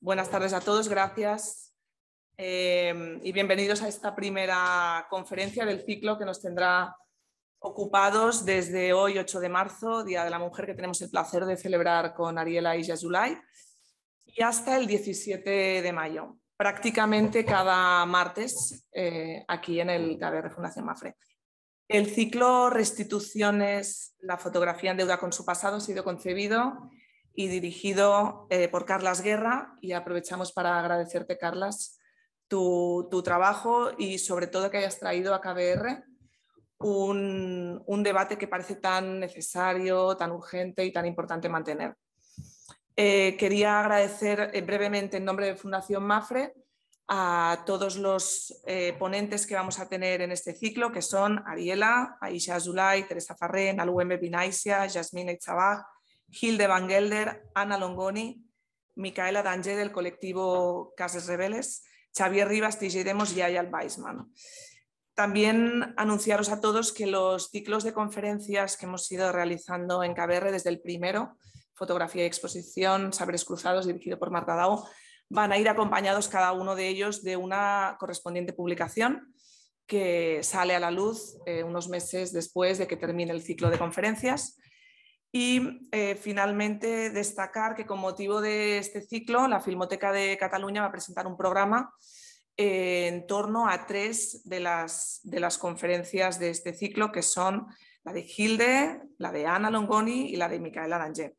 Buenas tardes a todos, gracias y bienvenidos a esta primera conferencia del ciclo que nos tendrá ocupados desde hoy, 8 de marzo, Día de la Mujer, que tenemos el placer de celebrar con Ariela y Yazulay, y hasta el 17 de mayo, prácticamente cada martes aquí en el KBR Fundación Mapfre. El ciclo Restituciones, la fotografía en deuda con su pasado ha sido concebido y dirigido por Carlas Guerra, y aprovechamos para agradecerte, Carlas, tu trabajo y sobre todo que hayas traído a KBR un debate que parece tan necesario, tan urgente y tan importante mantener. Quería agradecer brevemente en nombre de Fundación Mapfre a todos los ponentes que vamos a tener en este ciclo, que son Ariela, Aisha Yazulay, Teresa Farré, Naluembe Binaisia, Yasmina Itzabag, Hilde Van Gelder, Ana Longoni, Micaela Danger del colectivo Cases Rebeles, Xavier Rivas, TJ Demos y Ayal Weisman. También anunciaros a todos que los ciclos de conferencias que hemos ido realizando en KBR desde el primero, Fotografía y Exposición, Saberes Cruzados, dirigido por Marta Dao, van a ir acompañados cada uno de ellos de una correspondiente publicación que sale a la luz unos meses después de que termine el ciclo de conferencias. Y finalmente destacar que con motivo de este ciclo la Filmoteca de Cataluña va a presentar un programa en torno a 3 de las conferencias de este ciclo, que son la de Hilde, la de Ana Longoni y la de Micaela Danger.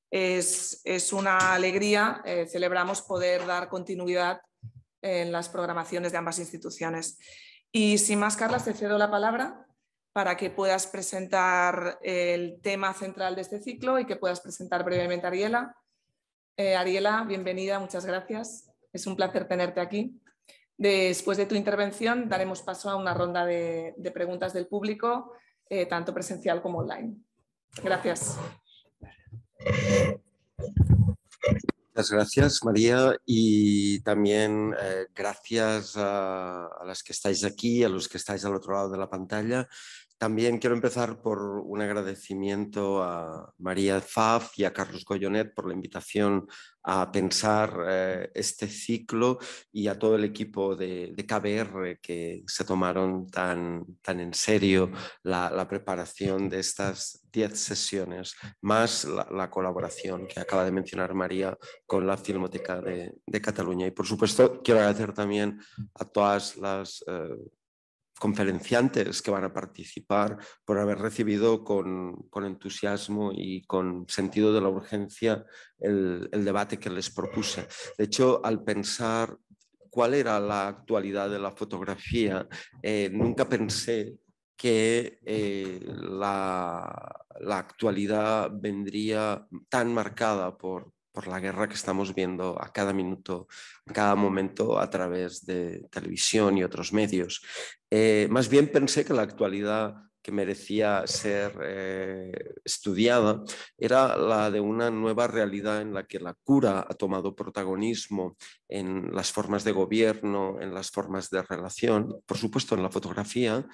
Es una alegría, celebramos poder dar continuidad en las programaciones de ambas instituciones. Y sin más, Carlas, te cedo la palabra para que puedas presentar el tema central de este ciclo y que puedas presentar brevemente a Ariela. Ariela, bienvenida, muchas gracias. Es un placer tenerte aquí. Después de tu intervención daremos paso a una ronda de preguntas del público, tanto presencial como online. Gracias. Muchas gracias, María, y también gracias a las que estáis aquí, a los que estáis al otro lado de la pantalla. También quiero empezar por un agradecimiento a María Pfaff y a Carlos Goyonet por la invitación a pensar este ciclo, y a todo el equipo de KBR que se tomaron tan en serio la preparación de estas 10 sesiones, más la colaboración que acaba de mencionar María con la Filmoteca de Cataluña. Y por supuesto quiero agradecer también a todas las conferenciantes que van a participar por haber recibido con entusiasmo y con sentido de la urgencia el debate que les propuse. De hecho, al pensar cuál era la actualidad de la fotografía, nunca pensé que la actualidad vendría tan marcada por la guerra que estamos viendo a cada minuto, a cada momento a través de televisión y otros medios. Más bien pensé que la actualidad que merecía ser estudiada era la de una nueva realidad en la que la cura ha tomado protagonismo en las formas de gobierno, en las formas de relación, por supuesto en la fotografía,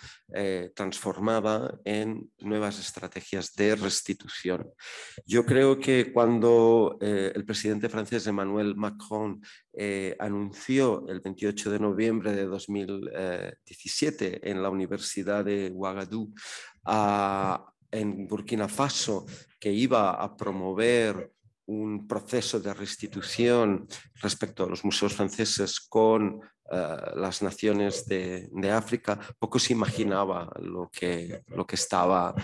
transformada en nuevas estrategias de restitución. Yo creo que cuando el presidente francés Emmanuel Macron anunció el 28 de noviembre de 2017 en la Universidad de Ouagadougou en Burkina Faso que iba a promover un proceso de restitución respecto a los museos franceses con las naciones de África, poco se imaginaba lo que estaba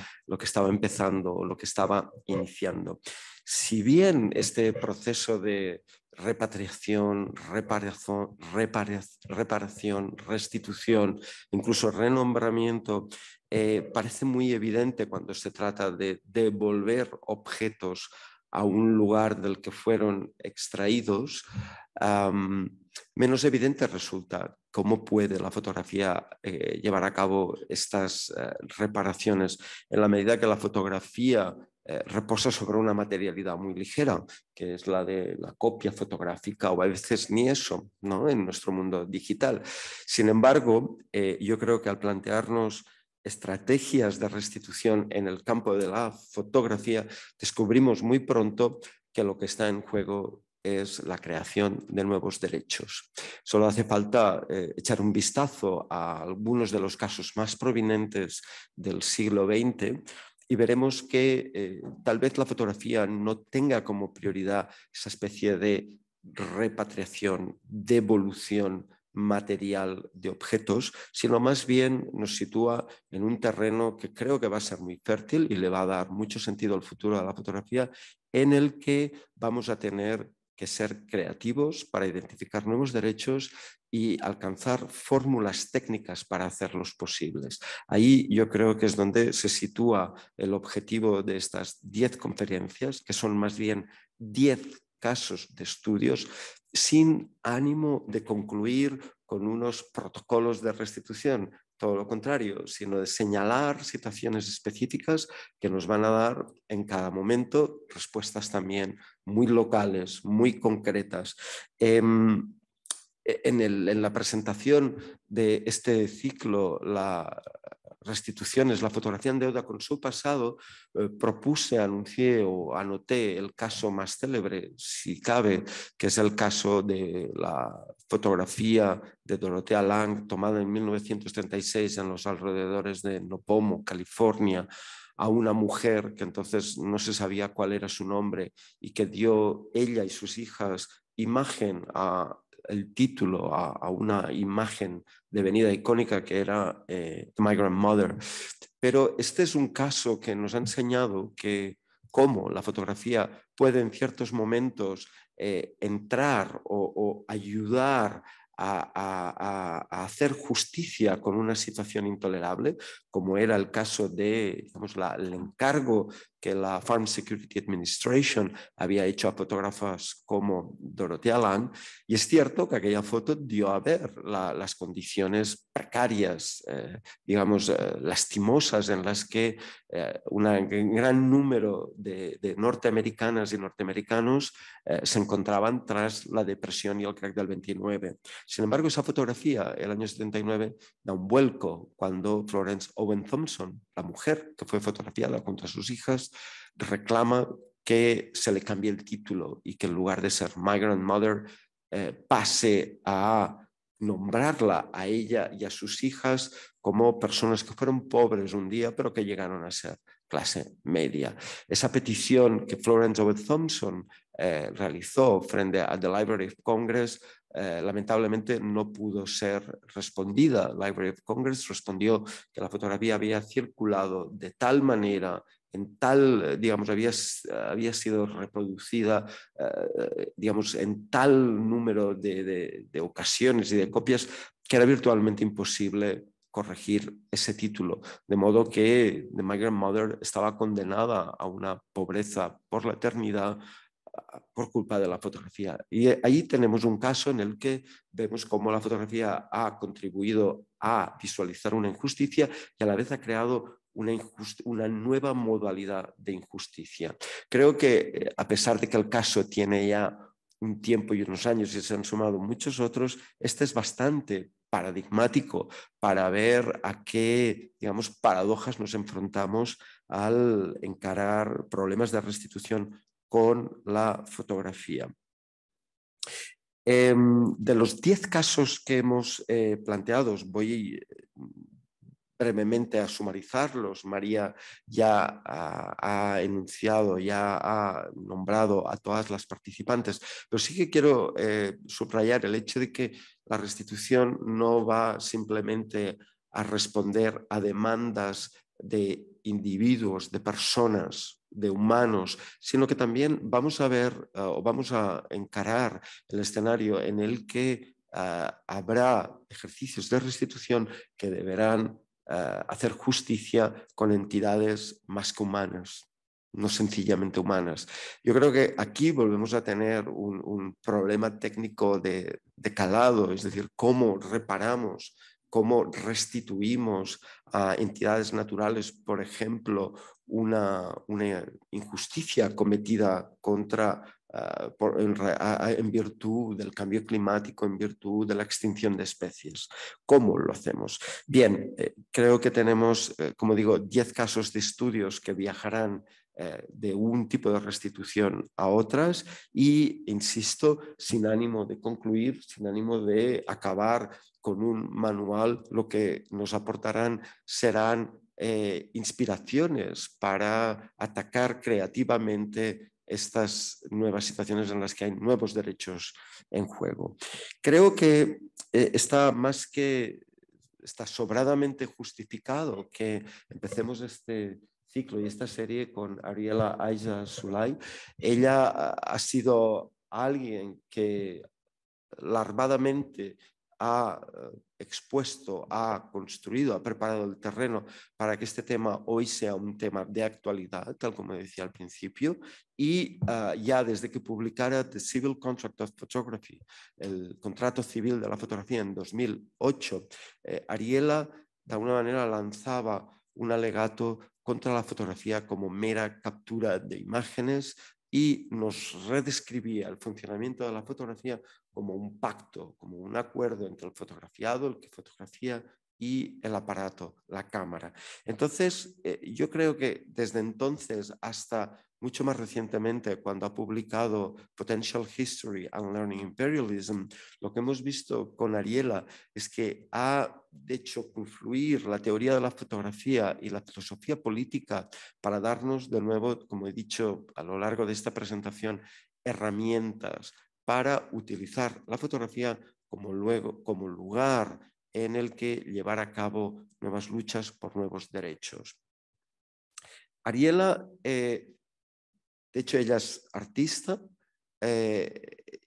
empezando, lo que estaba iniciando. Si bien este proceso de repatriación, reparación, restitución, incluso renombramiento, parece muy evidente cuando se trata de devolver objetos a un lugar del que fueron extraídos, menos evidente resulta cómo puede la fotografía llevar a cabo estas reparaciones, en la medida que la fotografía reposa sobre una materialidad muy ligera, que es la de la copia fotográfica, o a veces ni eso, ¿no?, en nuestro mundo digital. Sin embargo, yo creo que al plantearnos estrategias de restitución en el campo de la fotografía, descubrimos muy pronto que lo que está en juego es la creación de nuevos derechos. Solo hace falta echar un vistazo a algunos de los casos más prominentes del siglo XX y veremos que tal vez la fotografía no tenga como prioridad esa especie de repatriación, devolución material de objetos, sino más bien nos sitúa en un terreno que creo que va a ser muy fértil y le va a dar mucho sentido al futuro de la fotografía, en el que vamos a tener que ser creativos para identificar nuevos derechos y alcanzar fórmulas técnicas para hacerlos posibles. Ahí yo creo que es donde se sitúa el objetivo de estas 10 conferencias, que son más bien 10 casos de estudios sin ánimo de concluir con unos protocolos de restitución, todo lo contrario, sino de señalar situaciones específicas que nos van a dar en cada momento respuestas también muy locales, muy concretas. En la presentación de este ciclo, la restituciones, la fotografía en deuda con su pasado, propuse, anuncié o anoté el caso más célebre, si cabe, que es el caso de la fotografía de Dorothea Lange tomada en 1936 en los alrededores de Nopomo, California, a una mujer que entonces no se sabía cuál era su nombre y que dio ella y sus hijas imagen el título a una imagen devenida icónica que era The Migrant Mother. Pero este es un caso que nos ha enseñado que cómo la fotografía puede en ciertos momentos entrar o ayudar a hacer justicia con una situación intolerable, como era el caso de, digamos, el encargo que la Farm Security Administration había hecho a fotógrafas como Dorothea Lange. Y es cierto que aquella foto dio a ver las condiciones precarias, digamos, lastimosas en las que un gran número de norteamericanas y norteamericanos se encontraban tras la depresión y el crack del 29. Sin embargo, esa fotografía, el año 79, da un vuelco cuando Florence Owen Thompson, la mujer que fue fotografiada junto a sus hijas, reclama que se le cambie el título y que en lugar de ser Migrant Mother pase a nombrarla a ella y a sus hijas como personas que fueron pobres un día pero que llegaron a ser clase media. Esa petición que Florence Owen Thompson realizó frente a the Library of Congress lamentablemente no pudo ser respondida. Library of Congress respondió que la fotografía había circulado de tal manera, en tal, digamos, había sido reproducida, digamos, en tal número de ocasiones y de copias que era virtualmente imposible corregir ese título, de modo que The Migrant Mother estaba condenada a una pobreza por la eternidad por culpa de la fotografía. Y ahí tenemos un caso en el que vemos cómo la fotografía ha contribuido a visualizar una injusticia y a la vez ha creado una nueva modalidad de injusticia. Creo que a pesar de que el caso tiene ya un tiempo y unos años y se han sumado muchos otros, este es bastante paradigmático para ver a qué, digamos, paradojas nos enfrentamos al encarar problemas de restitución con la fotografía. De los 10 casos que hemos planteado, voy brevemente a sumarizarlos. María ya ha enunciado, ya ha nombrado a todas las participantes, pero sí que quiero subrayar el hecho de que la restitución no va simplemente a responder a demandas de individuos, de personas, de humanos, sino que también vamos a ver o vamos a encarar el escenario en el que habrá ejercicios de restitución que deberán hacer justicia con entidades más que humanas, no sencillamente humanas. Yo creo que aquí volvemos a tener un problema técnico de calado, es decir, cómo reparamos, cómo restituimos a entidades naturales, por ejemplo, una injusticia cometida contra en virtud del cambio climático, en virtud de la extinción de especies. ¿Cómo lo hacemos? Bien, creo que tenemos, como digo, 10 casos de estudios que viajarán de un tipo de restitución a otras y, insisto, sin ánimo de concluir, sin ánimo de acabar con un manual. Lo que nos aportarán serán inspiraciones para atacar creativamente estas nuevas situaciones en las que hay nuevos derechos en juego. Creo que está sobradamente justificado que empecemos este ciclo y esta serie con Ariela Aija Soulay. Ella ha sido alguien que larvadamente ha expuesto, ha construido, ha preparado el terreno para que este tema hoy sea un tema de actualidad, tal como decía al principio, y ya desde que publicara The Civil Contract of Photography, el contrato civil de la fotografía en 2008, Ariela de alguna manera lanzaba un alegato contra la fotografía como mera captura de imágenes y nos redescribía el funcionamiento de la fotografía como un pacto, como un acuerdo entre el fotografiado, el que fotografía y el aparato, la cámara. Entonces, yo creo que desde entonces hasta mucho más recientemente, cuando ha publicado Potential History and Learning Imperialism, lo que hemos visto con Ariela es que ha hecho confluir la teoría de la fotografía y la filosofía política para darnos de nuevo, como he dicho a lo largo de esta presentación, herramientas para utilizar la fotografía como lugar en el que llevar a cabo nuevas luchas por nuevos derechos. Ariela, de hecho, ella es artista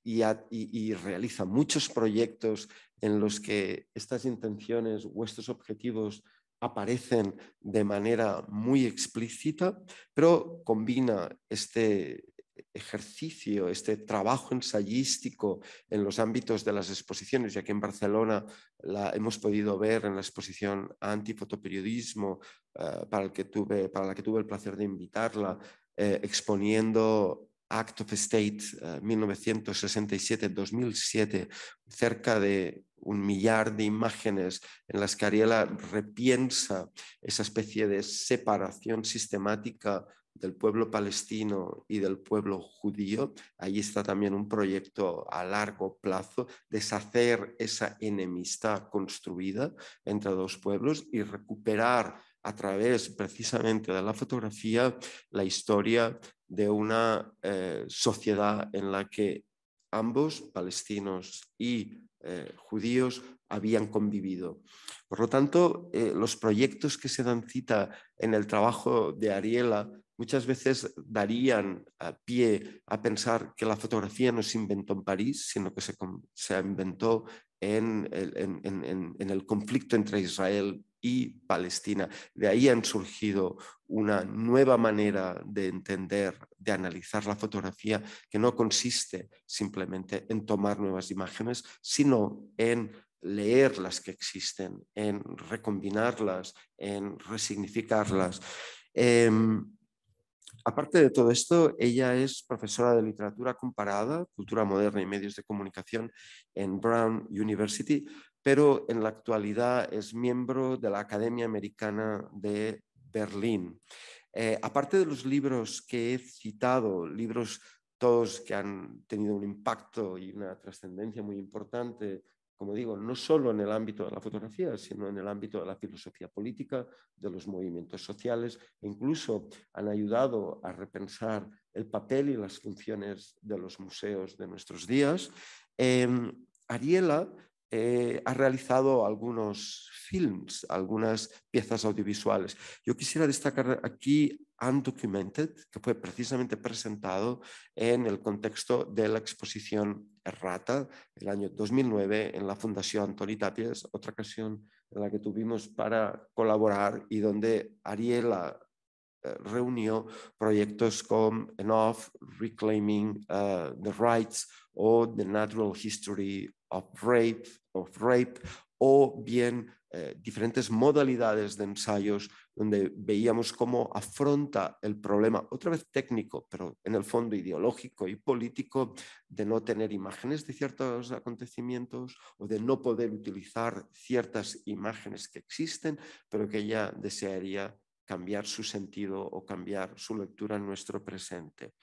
y realiza muchos proyectos en los que estas intenciones o estos objetivos aparecen de manera muy explícita, pero combina este ejercicio, este trabajo ensayístico en los ámbitos de las exposiciones, ya que en Barcelona la hemos podido ver en la exposición Antifotoperiodismo, para la que tuve el placer de invitarla, exponiendo Act of State 1967-2007, cerca de 1 millar de imágenes en las que Ariela repiensa esa especie de separación sistemática del pueblo palestino y del pueblo judío. Ahí está también un proyecto a largo plazo, deshacer esa enemistad construida entre dos pueblos y recuperar a través precisamente de la fotografía la historia de una sociedad en la que ambos, palestinos y judíos, habían convivido. Por lo tanto, los proyectos que se dan cita en el trabajo de Ariela muchas veces darían pie a pensar que la fotografía no se inventó en París, sino que se inventó en el conflicto entre Israel y Palestina. De ahí han surgido una nueva manera de entender, de analizar la fotografía, que no consiste simplemente en tomar nuevas imágenes, sino en leer las que existen, en recombinarlas, en resignificarlas. Aparte de todo esto, ella es profesora de literatura comparada, cultura moderna y medios de comunicación en Brown University, pero en la actualidad es miembro de la Academia Americana de Berlín. Aparte de los libros que he citado, libros todos que han tenido un impacto y una trascendencia muy importante, como digo, no solo en el ámbito de la fotografía, sino en el ámbito de la filosofía política, de los movimientos sociales, e incluso han ayudado a repensar el papel y las funciones de los museos de nuestros días. Ariela ha realizado algunos films, algunas piezas audiovisuales. Yo quisiera destacar aquí Undocumented, que fue precisamente presentado en el contexto de la exposición Errata, el año 2009, en la Fundación Antoni Tàpies, otra ocasión en la que tuvimos para colaborar y donde Ariela reunió proyectos como Enough, Reclaiming the Rights o The Natural History of Rape o bien diferentes modalidades de ensayos donde veíamos cómo afronta el problema, otra vez técnico, pero en el fondo ideológico y político, de no tener imágenes de ciertos acontecimientos o de no poder utilizar ciertas imágenes que existen, pero que ella desearía cambiar su sentido o cambiar su lectura en nuestro presente.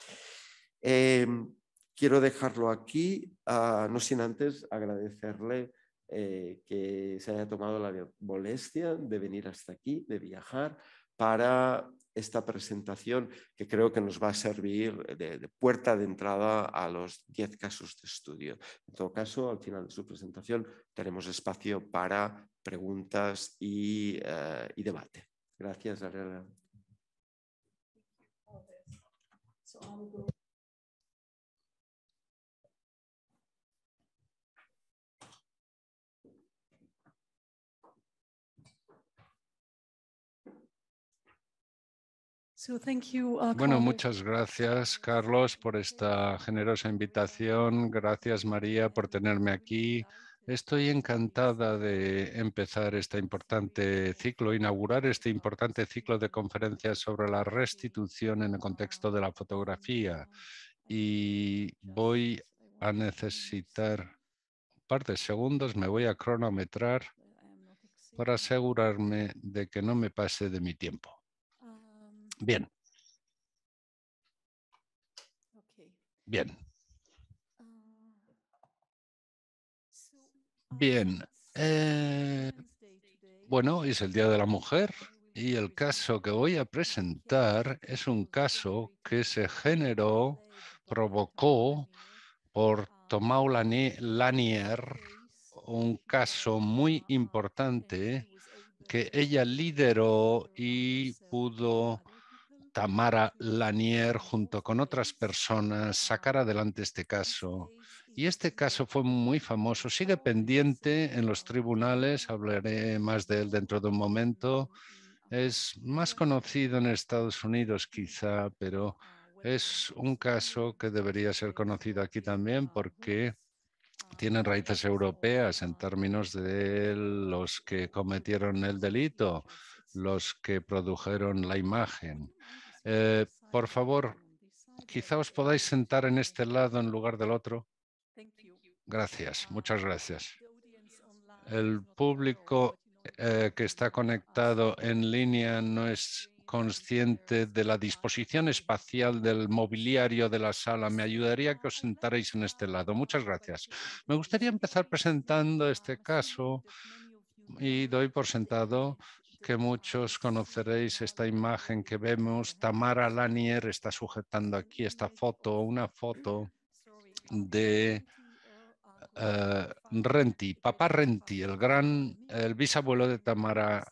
Quiero dejarlo aquí, no sin antes agradecerle que se haya tomado la molestia de venir hasta aquí, de viajar para esta presentación que creo que nos va a servir de puerta de entrada a los 10 casos de estudio. En todo caso, al final de su presentación tenemos espacio para preguntas y debate. Gracias, Ariela. Bueno, muchas gracias, Carlos, por esta generosa invitación. Gracias, María, por tenerme aquí. Estoy encantada de empezar este importante ciclo, inaugurar este importante ciclo de conferencias sobre la restitución en el contexto de la fotografía. Y voy a necesitar un par de segundos, me voy a cronometrar para asegurarme de que no me pase de mi tiempo. Bien. Bien. Bien. Bueno, es el Día de la Mujer y el caso que voy a presentar es un caso que se provocó por Tomau Lanier, un caso muy importante que ella lideró y pudo Tamara Lanier, junto con otras personas, sacar adelante este caso. Y este caso fue muy famoso, sigue pendiente en los tribunales, hablaré más de él dentro de un momento. Es más conocido en Estados Unidos quizá, pero es un caso que debería ser conocido aquí también porque tienen raíces europeas en términos de los que cometieron el delito, los que produjeron la imagen. Por favor, quizá os podáis sentar en este lado en lugar del otro. Gracias, muchas gracias. El público que está conectado en línea no es consciente de la disposición espacial del mobiliario de la sala. Me ayudaría que os sentarais en este lado. Muchas gracias. Me gustaría empezar presentando este caso y doy por sentado que muchos conoceréis esta imagen que vemos. Tamara Lanier está sujetando aquí esta foto, una foto de Renti, papá Renti, el bisabuelo de Tamara.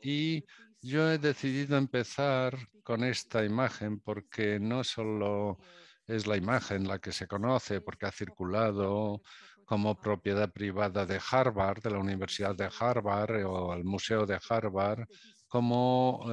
Y yo he decidido empezar con esta imagen porque no solo es la imagen la que se conoce, porque ha circulado como propiedad privada de Harvard, de la Universidad de Harvard o el Museo de Harvard, como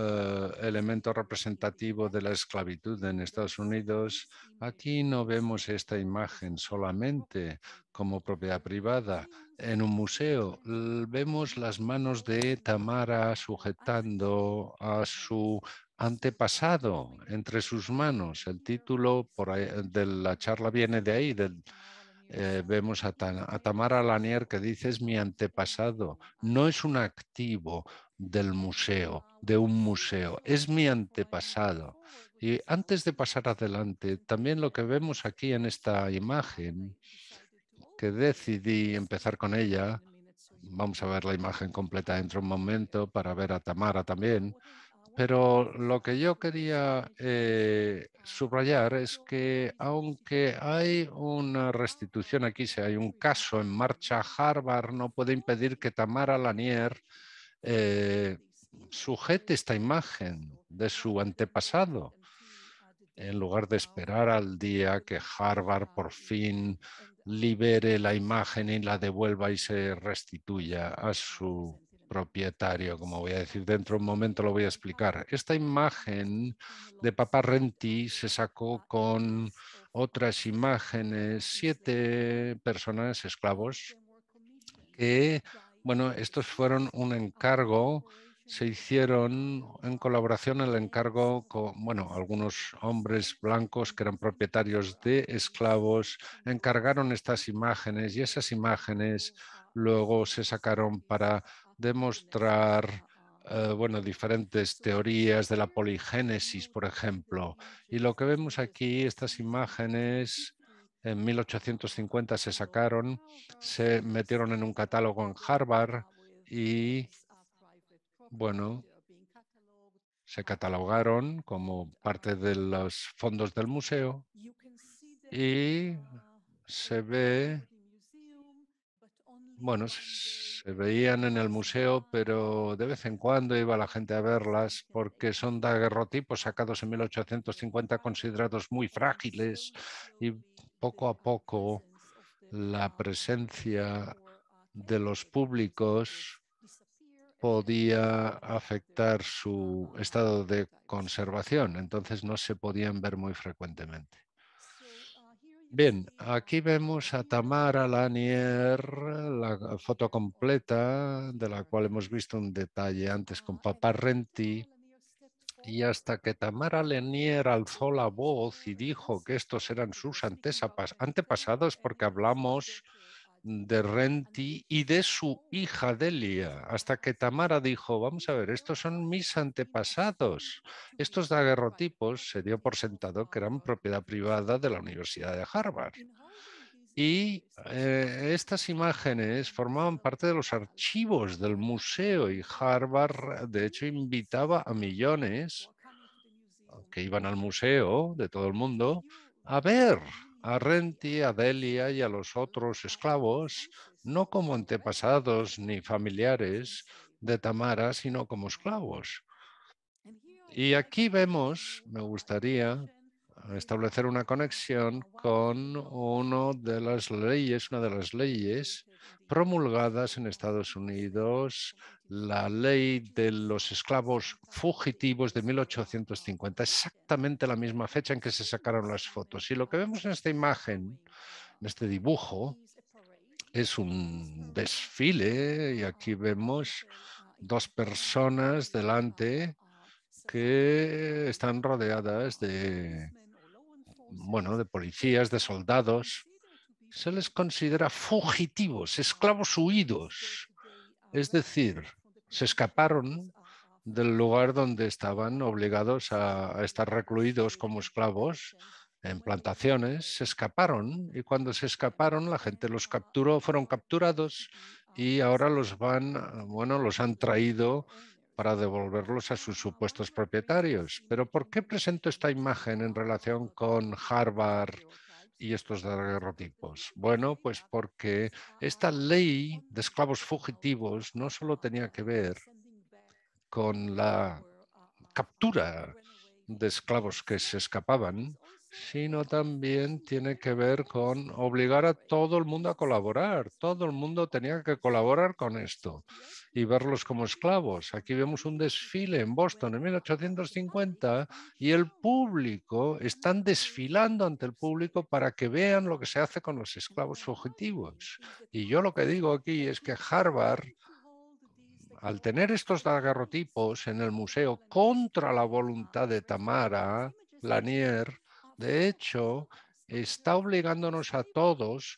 elemento representativo de la esclavitud en Estados Unidos. Aquí no vemos esta imagen solamente como propiedad privada. En un museo vemos las manos de Tamara sujetando a su antepasado entre sus manos. El título de la charla viene de ahí, vemos a Tamara Lanier que dice es mi antepasado. No es un activo del museo, de un museo, es mi antepasado. Y antes de pasar adelante, también lo que vemos aquí en esta imagen, que decidí empezar con ella, vamos a ver la imagen completa dentro de un momento para ver a Tamara también, pero lo que yo quería subrayar es que aunque hay una restitución aquí, si hay un caso en marcha, Harvard no puede impedir que Tamara Lanier sujete esta imagen de su antepasado, en lugar de esperar al día que Harvard por fin libere la imagen y la devuelva y se restituya a su propietario, como voy a decir dentro de un momento, lo voy a explicar. Esta imagen de Papa Renti se sacó con otras imágenes, 7 personas esclavos que, bueno, estos fueron un encargo, se hicieron en colaboración el encargo con, bueno, algunos hombres blancos que eran propietarios de esclavos, encargaron estas imágenes y esas imágenes luego se sacaron para demostrar bueno, diferentes teorías de la poligénesis, por ejemplo. Y lo que vemos aquí, estas imágenes, en 1850 se sacaron, se metieron en un catálogo en Harvard y, bueno, se catalogaron como parte de los fondos del museo y se ve, bueno, se veían en el museo, pero de vez en cuando iba la gente a verlas porque son daguerrotipos sacados en 1850 considerados muy frágiles y poco a poco la presencia de los públicos podía afectar su estado de conservación, entonces no se podían ver muy frecuentemente. Bien, aquí vemos a Tamara Lanier, la foto completa, de la cual hemos visto un detalle antes con Papá Renti, y hasta que Tamara Lanier alzó la voz y dijo que estos eran sus antepasados, porque hablamos de Renti y de su hija Delia, hasta que Tamara dijo, vamos a ver, estos son mis antepasados. Estos daguerrotipos se dio por sentado que eran propiedad privada de la Universidad de Harvard. Y estas imágenes formaban parte de los archivos del museo y Harvard, de hecho, invitaba a millones que iban al museo de todo el mundo a ver a Renti, a Delia y a los otros esclavos, no como antepasados ni familiares de Tamara, sino como esclavos. Y aquí vemos, me gustaría establecer una conexión con una de las leyes promulgadas en Estados Unidos, la ley de los esclavos fugitivos de 1850, exactamente la misma fecha en que se sacaron las fotos. Y lo que vemos en esta imagen, en este dibujo, es un desfile y aquí vemos dos personas delante que están rodeadas de, bueno, de policías, de soldados. Se les considera fugitivos, esclavos huidos. Es decir, se escaparon del lugar donde estaban obligados a estar recluidos como esclavos en plantaciones, se escaparon y cuando se escaparon la gente los capturó, fueron capturados y ahora los los han traído para devolverlos a sus supuestos propietarios. Pero ¿por qué presento esta imagen en relación con Harvard y estos daguerrotipos? Bueno, pues porque esta ley de esclavos fugitivos no solo tenía que ver con la captura de esclavos que se escapaban, sino también tiene que ver con obligar a todo el mundo a colaborar. Todo el mundo tenía que colaborar con esto y verlos como esclavos. Aquí vemos un desfile en Boston en 1850 y el público, están desfilando ante el público para que vean lo que se hace con los esclavos fugitivos. Y yo lo que digo aquí es que Harvard, al tener estos daguerrotipos en el museo contra la voluntad de Tamara Lanier, de hecho, está obligándonos a todos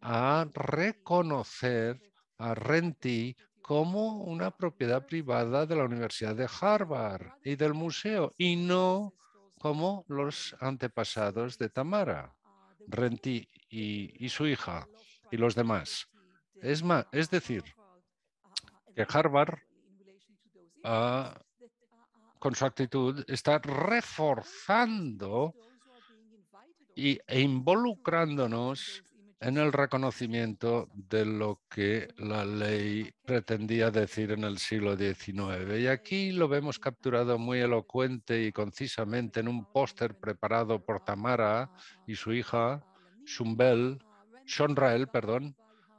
a reconocer a Renti como una propiedad privada de la Universidad de Harvard y del museo, y no como los antepasados de Tamara, Renti y su hija y los demás. Es decir, que Harvard con su actitud está reforzando e involucrándonos en el reconocimiento de lo que la ley pretendía decir en el siglo XIX. Y aquí lo vemos capturado muy elocuente y concisamente en un póster preparado por Tamara y su hija, Shonrael, perdón.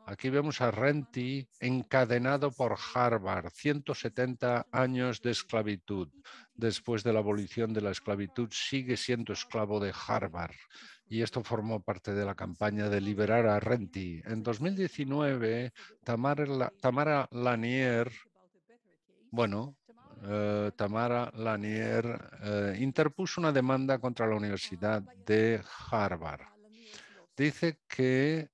Aquí vemos a Renti encadenado por Harvard, 170 años de esclavitud. Después de la abolición de la esclavitud, sigue siendo esclavo de Harvard. Y esto formó parte de la campaña de liberar a Renti. En 2019, Tamara Lanier, Tamara Lanier interpuso una demanda contra la Universidad de Harvard. Dice que,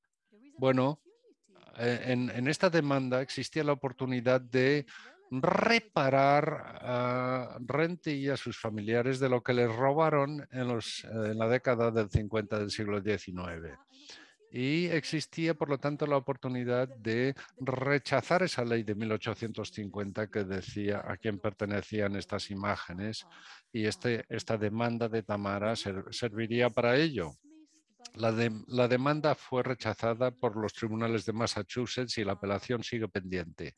en esta demanda existía la oportunidad de reparar a Renty y a sus familiares de lo que les robaron en la década del 50 del siglo XIX. Y existía, por lo tanto, la oportunidad de rechazar esa ley de 1850 que decía a quién pertenecían estas imágenes, y esta demanda de Tamara serviría para ello. La demanda fue rechazada por los tribunales de Massachusetts y la apelación sigue pendiente.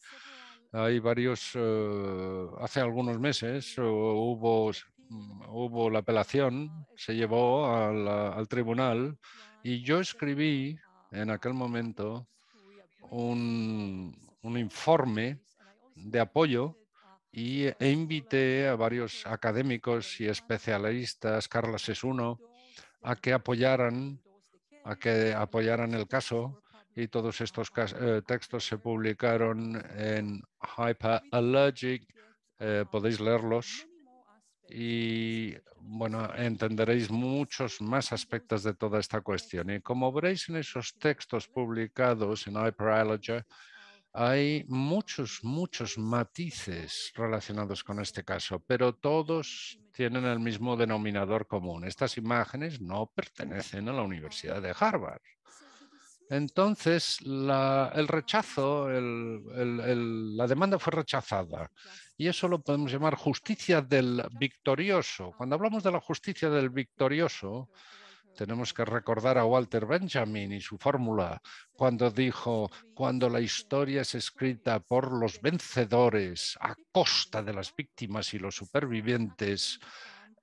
Hay hace algunos meses hubo la apelación, se llevó al tribunal, y yo escribí en aquel momento un informe de apoyo e invité a varios académicos y especialistas, Carlos es uno, a que apoyaran el caso, y todos estos textos se publicaron en Hyperallergic. Podéis leerlos y bueno, entenderéis muchos más aspectos de toda esta cuestión. Y como veréis en esos textos publicados en Hyperallergy, hay muchos matices relacionados con este caso, pero todos tienen el mismo denominador común. Estas imágenes no pertenecen a la Universidad de Harvard. Entonces, la demanda fue rechazada, y eso lo podemos llamar justicia del victorioso. Cuando hablamos de la justicia del victorioso, tenemos que recordar a Walter Benjamin y su fórmula cuando dijo: cuando la historia es escrita por los vencedores a costa de las víctimas y los supervivientes,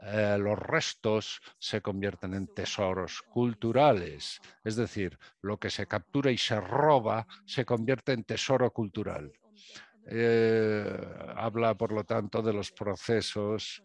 los restos se convierten en tesoros culturales. Es decir, lo que se captura y se roba se convierte en tesoro cultural. Habla, por lo tanto, de los procesos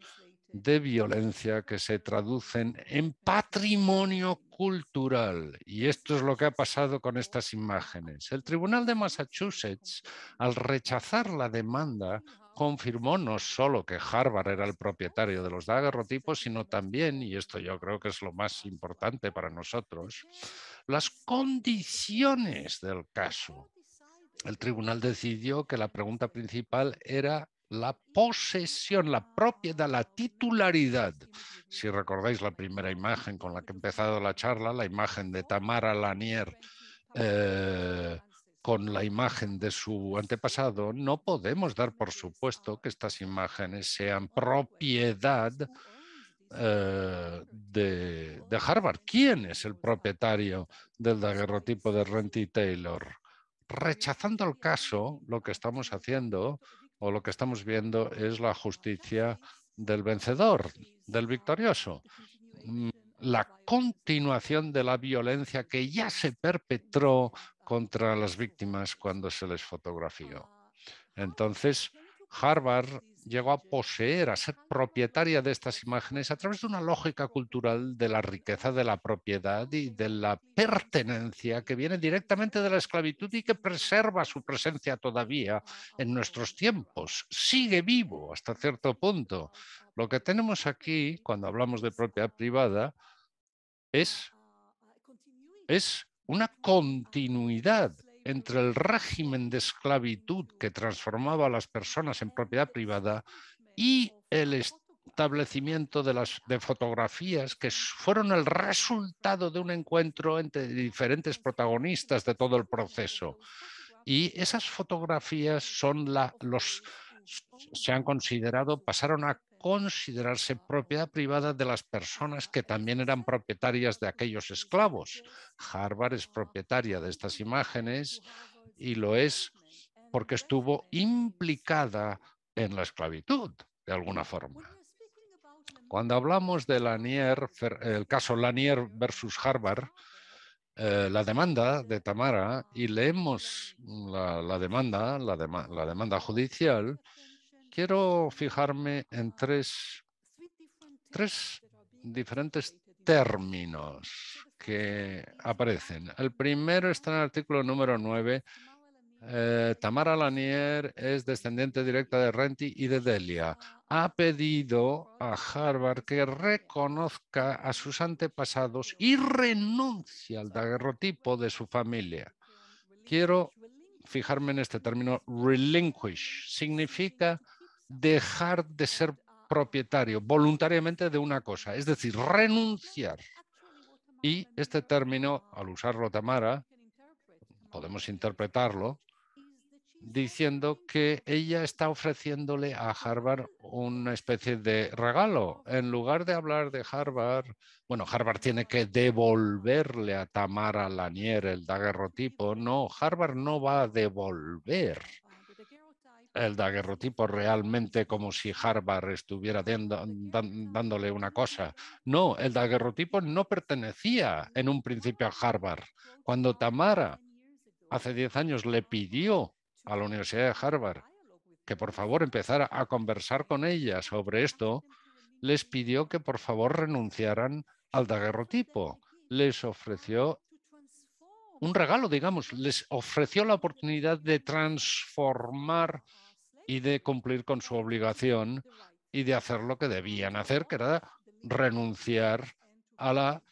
de violencia que se traducen en patrimonio cultural. Y esto es lo que ha pasado con estas imágenes. El Tribunal de Massachusetts, al rechazar la demanda, confirmó no solo que Harvard era el propietario de los daguerrotipos, sino también, y esto yo creo que es lo más importante para nosotros, las condiciones del caso. El tribunal decidió que la pregunta principal era la posesión, la propiedad, la titularidad. Si recordáis la primera imagen con la que he empezado la charla, la imagen de Tamara Lanier con la imagen de su antepasado, no podemos dar por supuesto que estas imágenes sean propiedad de Harvard. ¿Quién es el propietario del daguerrotipo de Renty Taylor? Rechazando el caso, lo que estamos haciendo o lo que estamos viendo es la justicia del vencedor, del victorioso. La continuación de la violencia que ya se perpetró contra las víctimas cuando se les fotografió. Entonces, Harvard llegó a poseer, a ser propietaria de estas imágenes a través de una lógica cultural de la riqueza de la propiedad y de la pertenencia que viene directamente de la esclavitud y que preserva su presencia todavía en nuestros tiempos. Sigue vivo hasta cierto punto. Lo que tenemos aquí, cuando hablamos de propiedad privada, es una continuidad entre el régimen de esclavitud que transformaba a las personas en propiedad privada y el establecimiento de fotografías que fueron el resultado de un encuentro entre diferentes protagonistas de todo el proceso. Y esas fotografías pasaron a considerarse propiedad privada de las personas que también eran propietarias de aquellos esclavos. Harvard es propietaria de estas imágenes y lo es porque estuvo implicada en la esclavitud, de alguna forma. Cuando hablamos de Lanier, el caso Lanier versus Harvard, la demanda de Tamara, y leemos la demanda judicial, quiero fijarme en tres diferentes términos que aparecen. El primero está en el artículo número 9. Tamara Lanier es descendiente directa de Renty y de Delia. Ha pedido a Harvard que reconozca a sus antepasados y renuncie al daguerrotipo de su familia. Quiero fijarme en este término relinquish. Significa dejar de ser propietario voluntariamente de una cosa, es decir, renunciar. Y este término, al usarlo Tamara, podemos interpretarlo diciendo que ella está ofreciéndole a Harvard una especie de regalo. En lugar de hablar de Harvard, bueno, Harvard tiene que devolverle a Tamara Lanier el daguerrotipo. No, Harvard no va a devolver el daguerrotipo realmente como si Harvard estuviera dándole una cosa. No, el daguerrotipo no pertenecía en un principio a Harvard. Cuando Tamara hace 10 años le pidió a la Universidad de Harvard que por favor empezara a conversar con ella sobre esto, les pidió que por favor renunciaran al daguerrotipo. Les ofreció un regalo, digamos, les ofreció la oportunidad de transformar y de cumplir con su obligación y de hacer lo que debían hacer, que era renunciar a la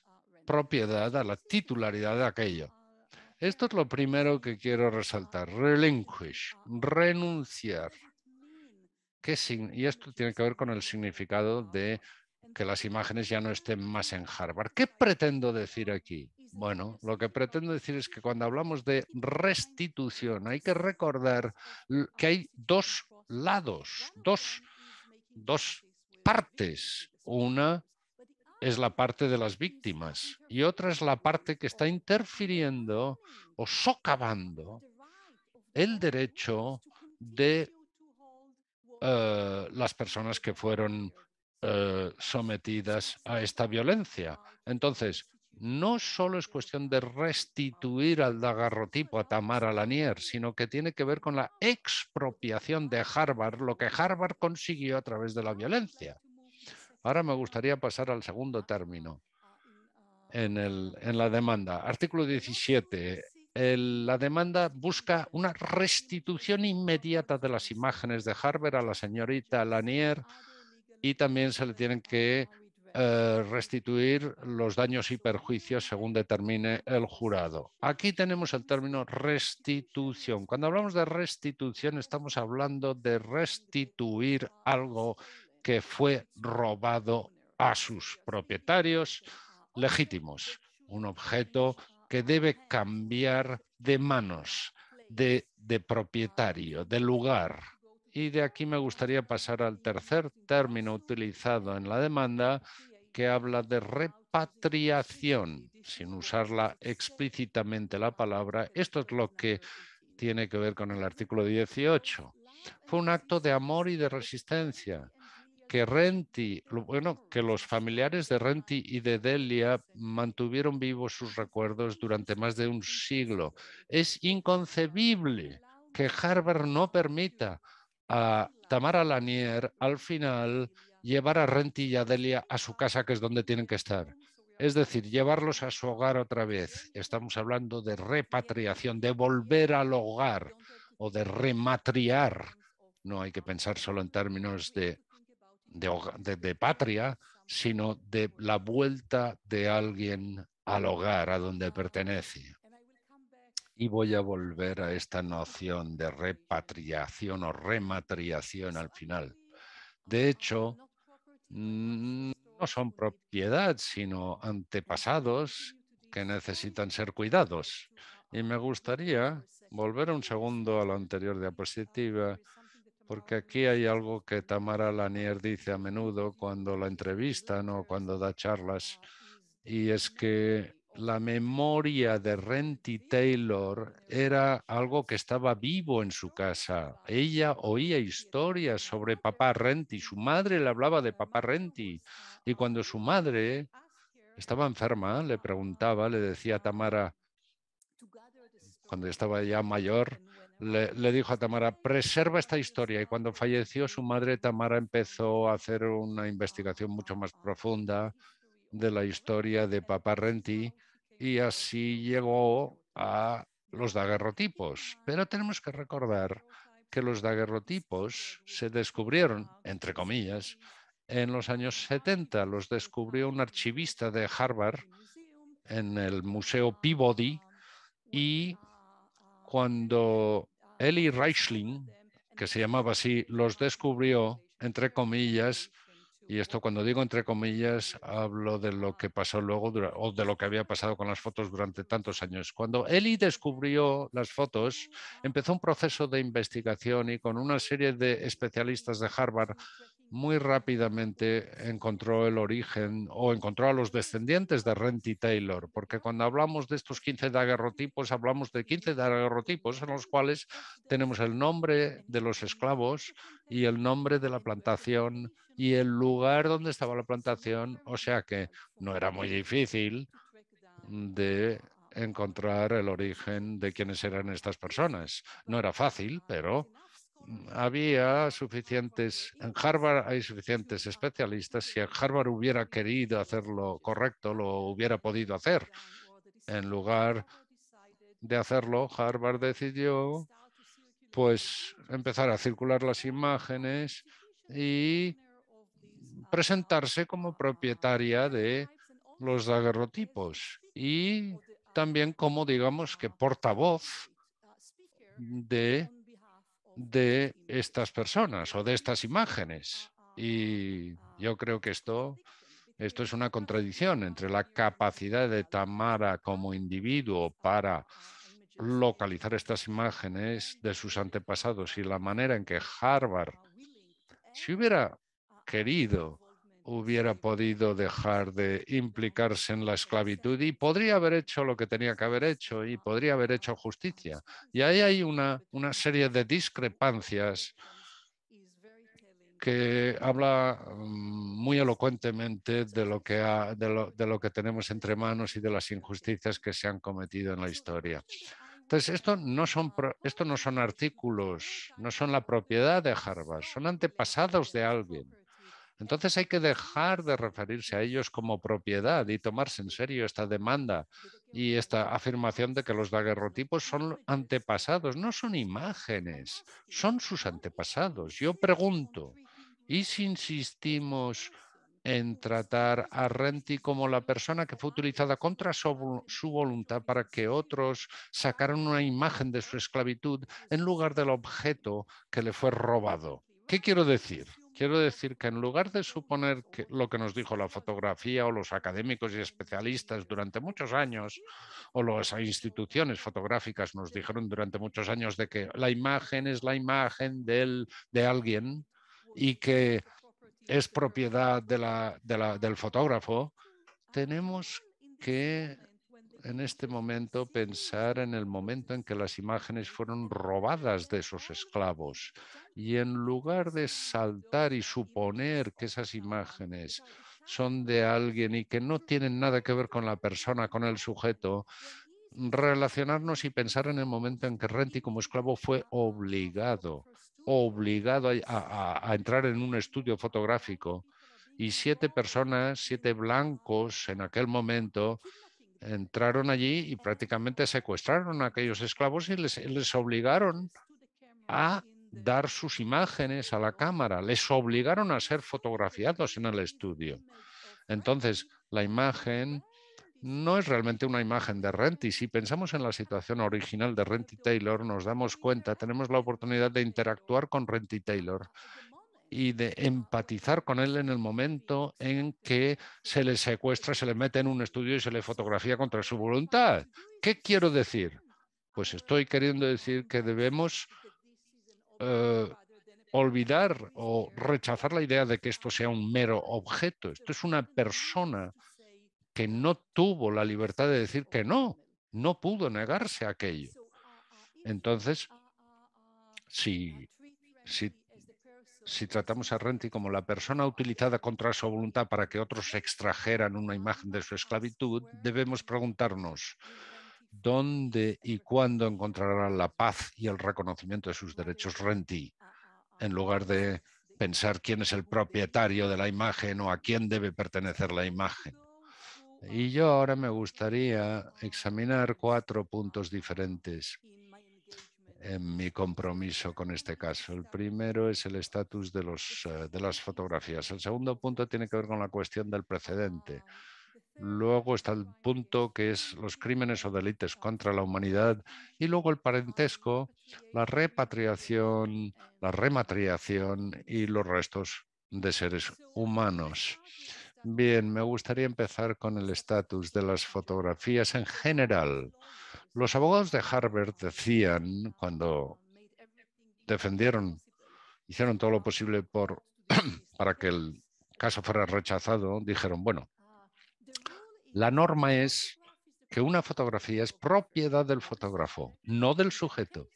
propiedad, a la titularidad de aquello. Esto es lo primero que quiero resaltar. Relinquish, renunciar. Y esto tiene que ver con el significado de que las imágenes ya no estén más en Harvard. ¿Qué pretendo decir aquí? Bueno, lo que pretendo decir es que cuando hablamos de restitución hay que recordar que hay dos lados, dos partes. Una es la parte de las víctimas y otra es la parte que está interfiriendo o socavando el derecho de las personas que fueron sometidas a esta violencia. Entonces, no solo es cuestión de restituir al daguerrotipo a Tamara Lanier, sino que tiene que ver con la expropiación de Harvard, lo que Harvard consiguió a través de la violencia. Ahora me gustaría pasar al segundo término en la demanda. Artículo 17. La demanda busca una restitución inmediata de las imágenes de Harvard a la señorita Lanier y también se le tienen que restituir los daños y perjuicios según determine el jurado. Aquí tenemos el término restitución. Cuando hablamos de restitución estamos hablando de restituir algo que fue robado a sus propietarios legítimos, un objeto que debe cambiar de manos, de propietario, de lugar. Y de aquí me gustaría pasar al tercer término utilizado en la demanda, que habla de repatriación, sin usarla explícitamente la palabra. Esto es lo que tiene que ver con el artículo 18. Fue un acto de amor y de resistencia que que los familiares de Renty y de Delia mantuvieron vivos sus recuerdos durante más de un siglo. Es inconcebible que Harvard no permita a Tamara Lanier al final llevar a Renty y a Delia a su casa, que es donde tienen que estar. Es decir, llevarlos a su hogar otra vez. Estamos hablando de repatriación, de volver al hogar o de rematriar. No hay que pensar solo en términos de patria, sino de la vuelta de alguien al hogar, a donde pertenece. Y voy a volver a esta noción de repatriación o rematriación al final. De hecho, no son propiedad, sino antepasados que necesitan ser cuidados. Y me gustaría volver un segundo a la anterior diapositiva, porque aquí hay algo que Tamara Lanier dice a menudo cuando la entrevistan o cuando da charlas, y es que la memoria de Renty Taylor era algo que estaba vivo en su casa. Ella oía historias sobre papá Renty, su madre le hablaba de papá Renty, y cuando su madre estaba enferma, le preguntaba, le decía a Tamara, cuando estaba ya mayor, le dijo a Tamara, preserva esta historia. Y cuando falleció su madre, Tamara empezó a hacer una investigación mucho más profunda de la historia de papá Renty, y así llegó a los daguerrotipos. Pero tenemos que recordar que los daguerrotipos se descubrieron, entre comillas, en los años 70. Los descubrió un archivista de Harvard en el Museo Peabody, y cuando Eli Reichling, que se llamaba así, los descubrió, entre comillas, y esto cuando digo entre comillas, hablo de lo que pasó luego o de lo que había pasado con las fotos durante tantos años. Cuando Eli descubrió las fotos, empezó un proceso de investigación y con una serie de especialistas de Harvard muy rápidamente encontró el origen o encontró a los descendientes de Renty Taylor, porque cuando hablamos de estos 15 daguerrotipos, hablamos de 15 daguerrotipos en los cuales tenemos el nombre de los esclavos y el nombre de la plantación y el lugar donde estaba la plantación, o sea que no era muy difícil de encontrar el origen de quiénes eran estas personas. No era fácil, pero había suficientes, en Harvard hay suficientes especialistas. Si Harvard hubiera querido hacerlo correcto, lo hubiera podido hacer. En lugar de hacerlo, Harvard decidió pues empezar a circular las imágenes y presentarse como propietaria de los daguerrotipos y también como, digamos, que portavoz de estas personas o de estas imágenes. Y yo creo que esto es una contradicción entre la capacidad de Tamara como individuo para localizar estas imágenes de sus antepasados y la manera en que Harvard, si hubiera querido, hubiera podido dejar de implicarse en la esclavitud y podría haber hecho lo que tenía que haber hecho y podría haber hecho justicia. Y ahí hay una serie de discrepancias que habla muy elocuentemente de lo que tenemos entre manos y de las injusticias que se han cometido en la historia. Entonces, esto no son artículos, no son la propiedad de Harvard, son antepasados de alguien. Entonces hay que dejar de referirse a ellos como propiedad y tomarse en serio esta demanda y esta afirmación de que los daguerrotipos son antepasados. No son imágenes, son sus antepasados. Yo pregunto, ¿y si insistimos en tratar a Renty como la persona que fue utilizada contra su voluntad para que otros sacaran una imagen de su esclavitud en lugar del objeto que le fue robado? ¿Qué quiero decir? Quiero decir que en lugar de suponer que lo que nos dijo la fotografía o los académicos y especialistas durante muchos años, o las instituciones fotográficas nos dijeron durante muchos años de que la imagen es la imagen de alguien y que es propiedad del fotógrafo, tenemos que en este momento pensar en el momento en que las imágenes fueron robadas de esos esclavos y en lugar de saltar y suponer que esas imágenes son de alguien y que no tienen nada que ver con la persona, con el sujeto, relacionarnos y pensar en el momento en que Renty como esclavo fue obligado a entrar en un estudio fotográfico y 7 personas, 7 blancos en aquel momento entraron allí y prácticamente secuestraron a aquellos esclavos y les obligaron a dar sus imágenes a la cámara, les obligaron a ser fotografiados en el estudio. Entonces, la imagen no es realmente una imagen de Renty. Si pensamos en la situación original de Renty Taylor, nos damos cuenta, tenemos la oportunidad de interactuar con Renty Taylor y de empatizar con él en el momento en que se le secuestra, se le mete en un estudio y se le fotografía contra su voluntad. ¿Qué quiero decir? Pues estoy queriendo decir que debemos olvidar o rechazar la idea de que esto sea un mero objeto. Esto es una persona que no tuvo la libertad de decir que no pudo negarse a aquello. Entonces, si tratamos a Renty como la persona utilizada contra su voluntad para que otros extrajeran una imagen de su esclavitud, debemos preguntarnos dónde y cuándo encontrará la paz y el reconocimiento de sus derechos Renty, en lugar de pensar quién es el propietario de la imagen o a quién debe pertenecer la imagen. Y yo ahora me gustaría examinar 4 puntos diferentes en mi compromiso con este caso. El primero es el estatus de las fotografías. El segundo punto tiene que ver con la cuestión del precedente. Luego está el punto que es los crímenes o delitos contra la humanidad. Y luego el parentesco, la repatriación, la rematriación y los restos de seres humanos. Bien, me gustaría empezar con el estatus de las fotografías en general. Los abogados de Harvard decían, cuando hicieron todo lo posible para que el caso fuera rechazado, dijeron, bueno, la norma es que una fotografía es propiedad del fotógrafo, no del sujeto.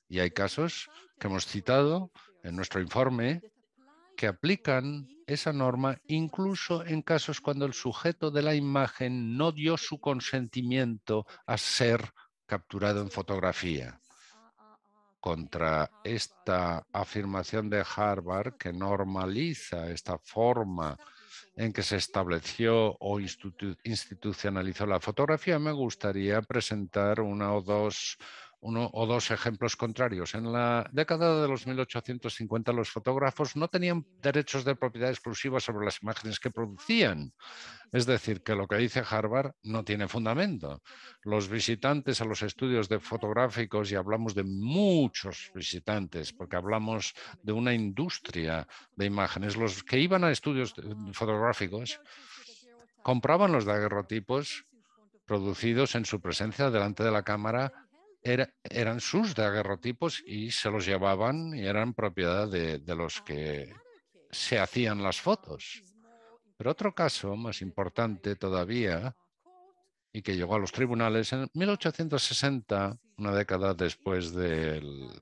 Y hay casos que hemos citado en nuestro informe que aplican esa norma incluso en casos cuando el sujeto de la imagen no dio su consentimiento a ser capturado en fotografía. Contra esta afirmación de Harvard que normaliza esta forma en que se estableció o institucionalizó la fotografía, me gustaría presentar uno o dos ejemplos contrarios. En la década de los 1850, los fotógrafos no tenían derechos de propiedad exclusiva sobre las imágenes que producían. Es decir, que lo que dice Harvard no tiene fundamento. Los visitantes a los estudios de fotográficos, y hablamos de muchos visitantes, porque hablamos de una industria de imágenes, los que iban a estudios fotográficos compraban los daguerrotipos producidos en su presencia delante de la cámara, eran sus daguerrotipos y se los llevaban y eran propiedad de los que se hacían las fotos. Pero otro caso más importante todavía y que llegó a los tribunales en 1860, una década después del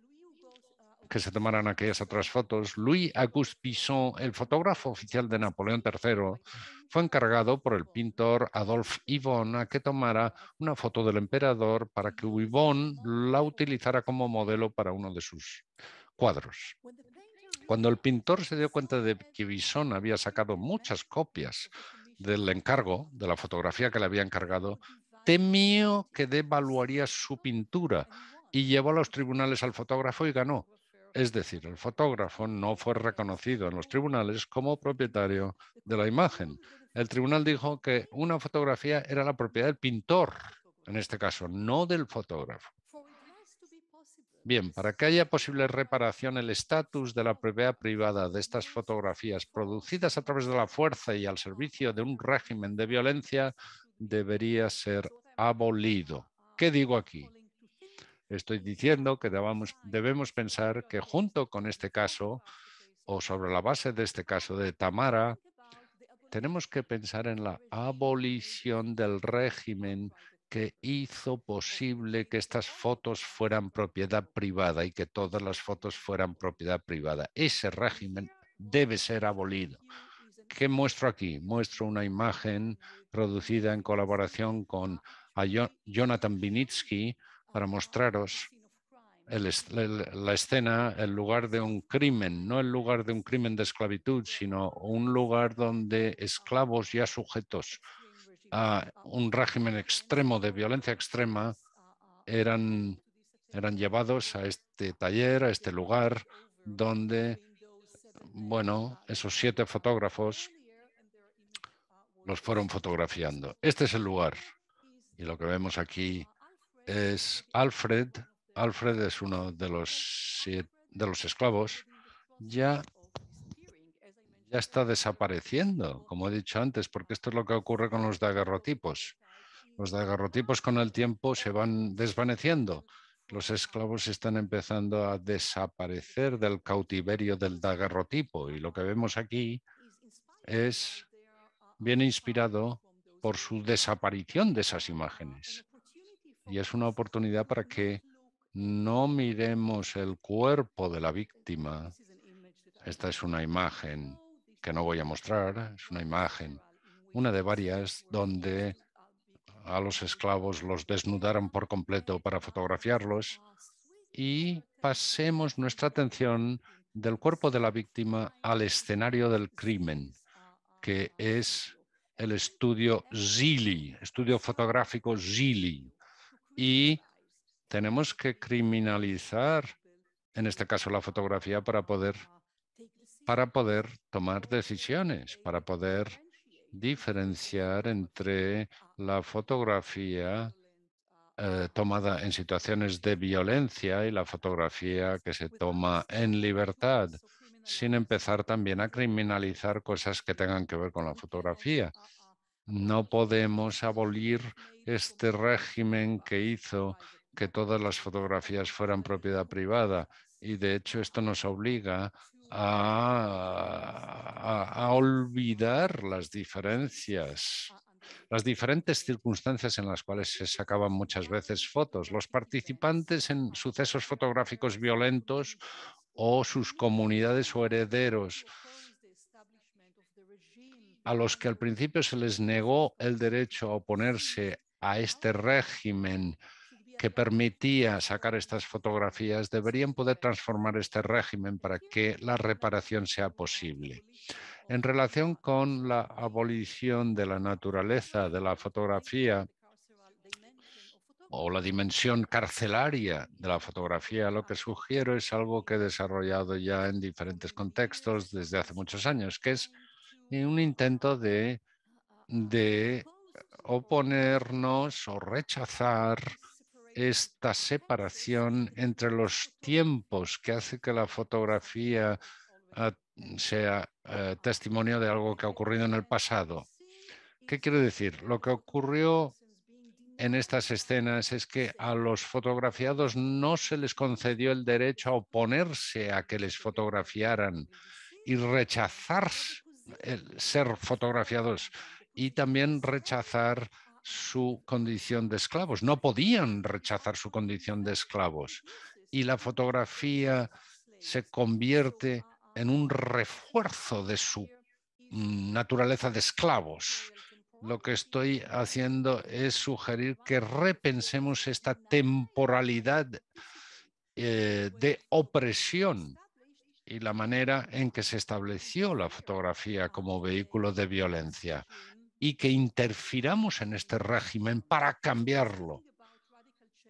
que se tomaran aquellas otras fotos, Louis-Auguste Pisson, el fotógrafo oficial de Napoleón III, fue encargado por el pintor Adolphe Yvon a que tomara una foto del emperador para que Yvon la utilizara como modelo para uno de sus cuadros. Cuando el pintor se dio cuenta de que Pisson había sacado muchas copias del encargo, de la fotografía que le había encargado, temió que devaluaría su pintura y llevó a los tribunales al fotógrafo y ganó. Es decir, el fotógrafo no fue reconocido en los tribunales como propietario de la imagen. El tribunal dijo que una fotografía era la propiedad del pintor, en este caso, no del fotógrafo. Bien, para que haya posible reparación, el estatus de la propiedad privada de estas fotografías producidas a través de la fuerza y al servicio de un régimen de violencia debería ser abolido. ¿Qué digo aquí? Estoy diciendo que debemos pensar que junto con este caso, o sobre la base de este caso de Tamara, tenemos que pensar en la abolición del régimen que hizo posible que estas fotos fueran propiedad privada y que todas las fotos fueran propiedad privada. Ese régimen debe ser abolido. ¿Qué muestro aquí? Muestro una imagen producida en colaboración con Jonathan Vinitsky para mostraros la escena, el lugar de un crimen, no el lugar de un crimen de esclavitud, sino un lugar donde esclavos ya sujetos a un régimen extremo de violencia extrema eran llevados a este taller, a este lugar donde, bueno, esos 7 fotógrafos los fueron fotografiando. Este es el lugar y lo que vemos aquí es Alfred. Alfred es uno de los esclavos. Ya está desapareciendo, como he dicho antes, porque esto es lo que ocurre con los daguerrotipos. Los daguerrotipos con el tiempo se van desvaneciendo. Los esclavos están empezando a desaparecer del cautiverio del daguerrotipo y lo que vemos aquí viene inspirado por su desaparición de esas imágenes. Y es una oportunidad para que no miremos el cuerpo de la víctima. Esta es una imagen que no voy a mostrar, es una imagen, una de varias, donde a los esclavos los desnudaron por completo para fotografiarlos y pasemos nuestra atención del cuerpo de la víctima al escenario del crimen, que es el estudio Zilli, estudio fotográfico Zilli. Y tenemos que criminalizar, en este caso, la fotografía para poder tomar decisiones, para poder diferenciar entre la fotografía tomada en situaciones de violencia y la fotografía que se toma en libertad, sin empezar también a criminalizar cosas que tengan que ver con la fotografía. No podemos abolir este régimen que hizo que todas las fotografías fueran propiedad privada y de hecho esto nos obliga a olvidar las diferencias, las diferentes circunstancias en las cuales se sacaban muchas veces fotos. Los participantes en sucesos fotográficos violentos o sus comunidades o herederos a los que al principio se les negó el derecho a oponerse a este régimen que permitía sacar estas fotografías, deberían poder transformar este régimen para que la reparación sea posible. En relación con la abolición de la naturaleza de la fotografía o la dimensión carcelaria de la fotografía, lo que sugiero es algo que he desarrollado ya en diferentes contextos desde hace muchos años, que es un intento de oponernos o rechazar esta separación entre los tiempos que hace que la fotografía sea testimonio de algo que ha ocurrido en el pasado. ¿Qué quiero decir? Lo que ocurrió en estas escenas es que a los fotografiados no se les concedió el derecho a oponerse a que les fotografiaran y rechazar el ser fotografiados y también rechazar su condición de esclavos. No podían rechazar su condición de esclavos. Y la fotografía se convierte en un refuerzo de su naturaleza de esclavos. Lo que estoy haciendo es sugerir que repensemos esta temporalidad de opresión y la manera en que se estableció la fotografía como vehículo de violencia y que interfiramos en este régimen para cambiarlo.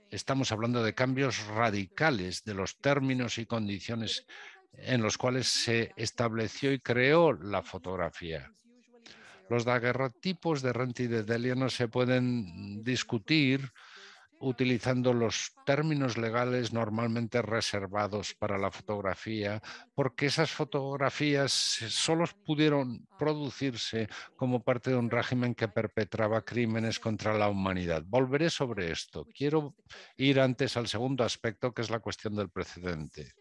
Estamos hablando de cambios radicales de los términos y condiciones en los cuales se estableció y creó la fotografía. Los daguerrotipos de Renti y de Delia no se pueden discutir utilizando los términos legales normalmente reservados para la fotografía, porque esas fotografías solo pudieron producirse como parte de un régimen que perpetraba crímenes contra la humanidad. Volveré sobre esto. Quiero ir antes al segundo aspecto, que es la cuestión del precedente.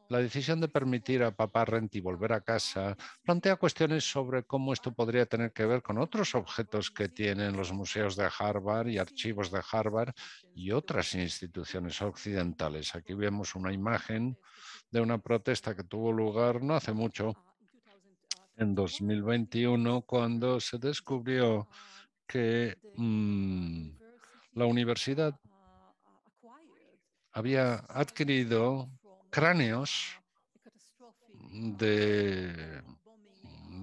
La decisión de permitir a Papá Renti volver a casa plantea cuestiones sobre cómo esto podría tener que ver con otros objetos que tienen los museos de Harvard y archivos de Harvard y otras instituciones occidentales. Aquí vemos una imagen de una protesta que tuvo lugar no hace mucho, en 2021, cuando se descubrió que la universidad había adquirido cráneos de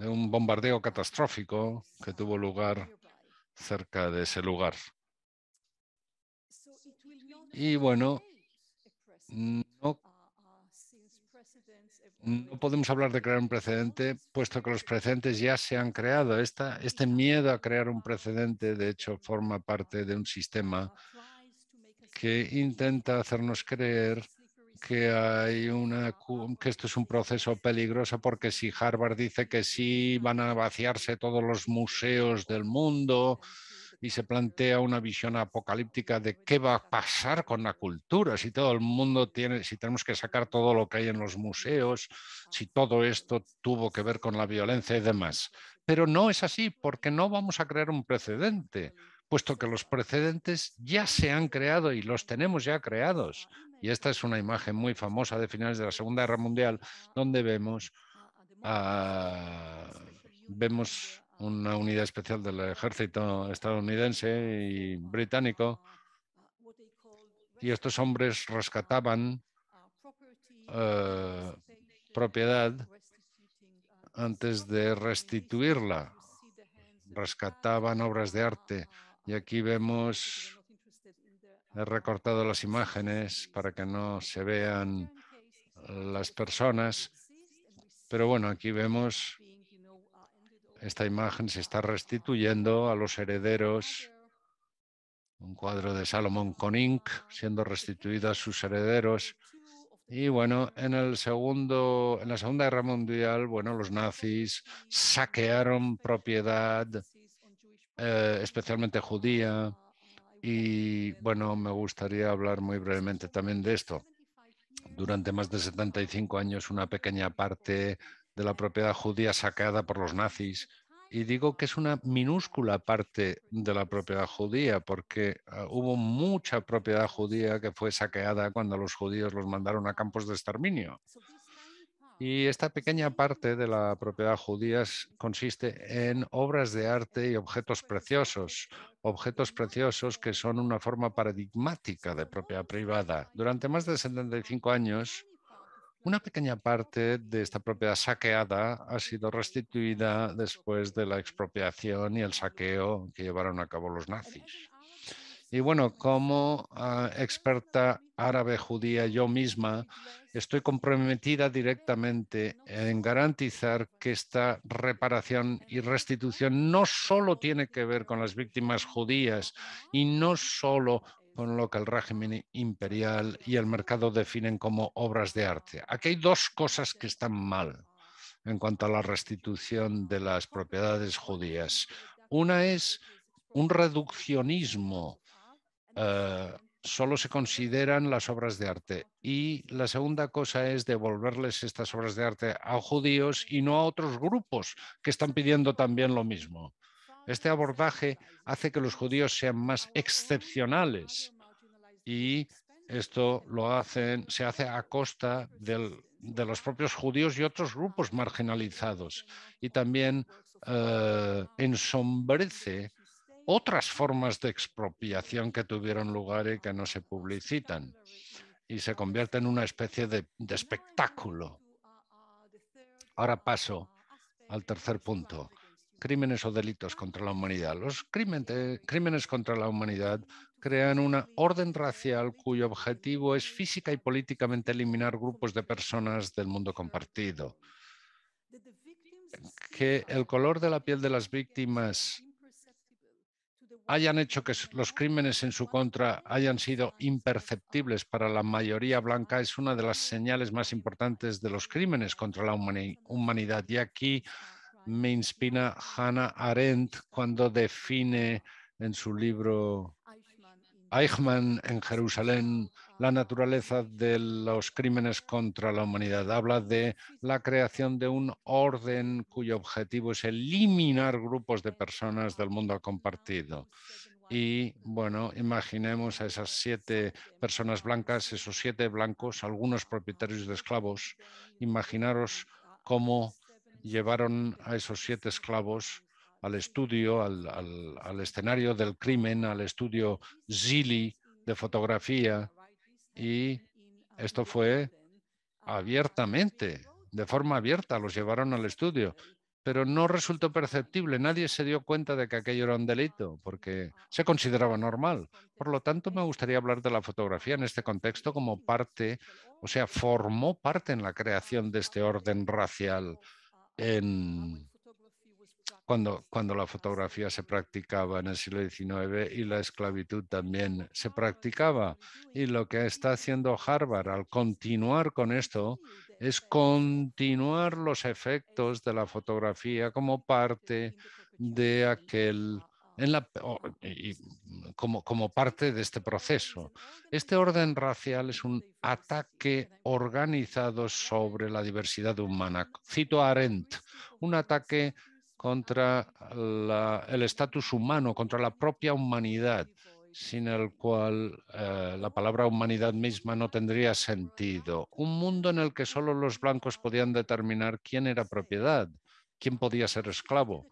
un bombardeo catastrófico que tuvo lugar cerca de ese lugar. Y bueno, no podemos hablar de crear un precedente, puesto que los precedentes ya se han creado. Este miedo a crear un precedente, de hecho, forma parte de un sistema que intenta hacernos creer que que esto es un proceso peligroso, porque si Harvard dice que sí, van a vaciarse todos los museos del mundo y se plantea una visión apocalíptica de qué va a pasar con la cultura, si todo el mundo si tenemos que sacar todo lo que hay en los museos, si todo esto tuvo que ver con la violencia y demás. Pero no es así, porque no vamos a crear un precedente, puesto que los precedentes ya se han creado y los tenemos ya creados. Y esta es una imagen muy famosa de finales de la Segunda Guerra Mundial, donde vemos una unidad especial del ejército estadounidense y británico, y estos hombres rescataban propiedad antes de restituirla. Rescataban obras de arte. Y aquí vemos, he recortado las imágenes para que no se vean las personas, pero bueno, aquí vemos esta imagen se está restituyendo a los herederos. Un cuadro de Salomón Konink siendo restituido a sus herederos. Y bueno, en la Segunda Guerra Mundial, bueno, los nazis saquearon propiedad, especialmente judía. Y bueno, me gustaría hablar muy brevemente también de esto. Durante más de 75 años, una pequeña parte de la propiedad judía saqueada por los nazis. Y digo que es una minúscula parte de la propiedad judía, porque hubo mucha propiedad judía que fue saqueada cuando los judíos los mandaron a campos de exterminio. Y esta pequeña parte de la propiedad judía consiste en obras de arte y objetos preciosos que son una forma paradigmática de propiedad privada. Durante más de 75 años, una pequeña parte de esta propiedad saqueada ha sido restituida después de la expropiación y el saqueo que llevaron a cabo los nazis. Y bueno, como experta árabe judía yo misma, estoy comprometida directamente en garantizar que esta reparación y restitución no solo tiene que ver con las víctimas judías y no solo con lo que el régimen imperial y el mercado definen como obras de arte. Aquí hay dos cosas que están mal en cuanto a la restitución de las propiedades judías. Una es un reduccionismo. Solo se consideran las obras de arte. Y la segunda cosa es devolverles estas obras de arte a judíos y no a otros grupos que están pidiendo también lo mismo. Este abordaje hace que los judíos sean más excepcionales y esto se hace a costa de los propios judíos y otros grupos marginalizados. Y también ensombrece otras formas de expropiación que tuvieron lugar y que no se publicitan y se convierte en una especie de espectáculo. Ahora paso al tercer punto, crímenes o delitos contra la humanidad. Los crímenes contra la humanidad crean una orden racial cuyo objetivo es física y políticamente eliminar grupos de personas del mundo compartido. Que el color de la piel de las víctimas hayan hecho que los crímenes en su contra hayan sido imperceptibles para la mayoría blanca es una de las señales más importantes de los crímenes contra la humanidad. Y aquí me inspira Hannah Arendt cuando define en su libro Eichmann en Jerusalén la naturaleza de los crímenes contra la humanidad. Habla de la creación de un orden cuyo objetivo es eliminar grupos de personas del mundo compartido. Y bueno, imaginemos a esas 7 personas blancas, esos 7 blancos, algunos propietarios de esclavos. Imaginaros cómo llevaron a esos 7 esclavos al estudio, al escenario del crimen, al estudio Zilli de fotografía. Y esto fue abiertamente, de forma abierta, los llevaron al estudio. Pero no resultó perceptible. Nadie se dio cuenta de que aquello era un delito porque se consideraba normal. Por lo tanto, me gustaría hablar de la fotografía en este contexto como parte, o sea, formó parte en la creación de este orden racial cuando la fotografía se practicaba en el siglo XIX y la esclavitud también se practicaba. Y lo que está haciendo Harvard al continuar con esto es continuar los efectos de la fotografía como parte de como parte de este proceso. Este orden racial es un ataque organizado sobre la diversidad humana. Cito a Arendt, un ataque contra el estatus humano, contra la propia humanidad, sin el cual la palabra humanidad misma no tendría sentido. Un mundo en el que solo los blancos podían determinar quién era propiedad, quién podía ser esclavo,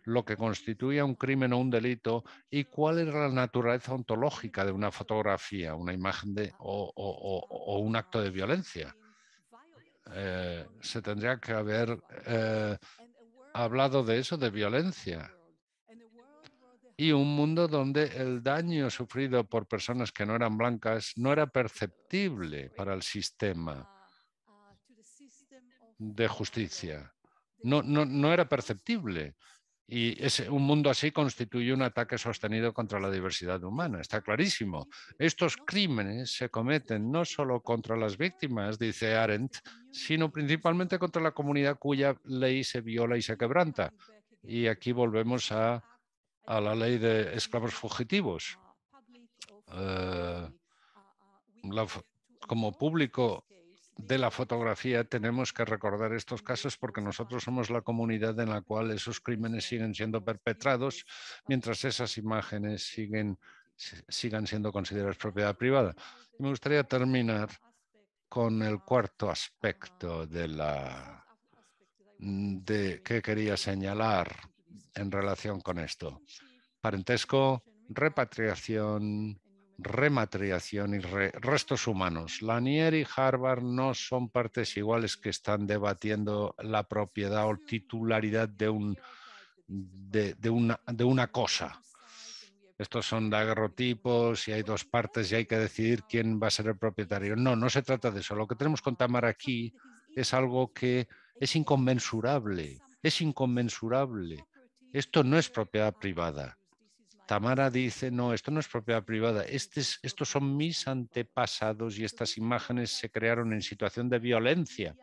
lo que constituía un crimen o un delito y cuál era la naturaleza ontológica de una fotografía, una imagen o un acto de violencia. Se tendría que haber hablado de eso, de violencia. Y un mundo donde el daño sufrido por personas que no eran blancas no era perceptible para el sistema de justicia. no era perceptible. Y un mundo así constituye un ataque sostenido contra la diversidad humana, está clarísimo. Estos crímenes se cometen no solo contra las víctimas, dice Arendt, sino principalmente contra la comunidad cuya ley se viola y se quebranta. Y aquí volvemos a la ley de esclavos fugitivos. Como público de la fotografía tenemos que recordar estos casos porque nosotros somos la comunidad en la cual esos crímenes siguen siendo perpetrados mientras esas imágenes sigan siendo consideradas propiedad privada. Y me gustaría terminar con el cuarto aspecto que quería señalar en relación con esto. Parentesco, repatriación, rematriación y restos humanos. Lanier y Harvard no son partes iguales que están debatiendo la propiedad o titularidad de una cosa. Estos son daguerrotipos y hay dos partes y hay que decidir quién va a ser el propietario. No se trata de eso. Lo que tenemos con Tamara aquí es algo que es inconmensurable. Es inconmensurable. Esto no es propiedad privada. Tamara dice, no, esto no es propiedad privada, estos son mis antepasados y estas imágenes se crearon en situación de violencia.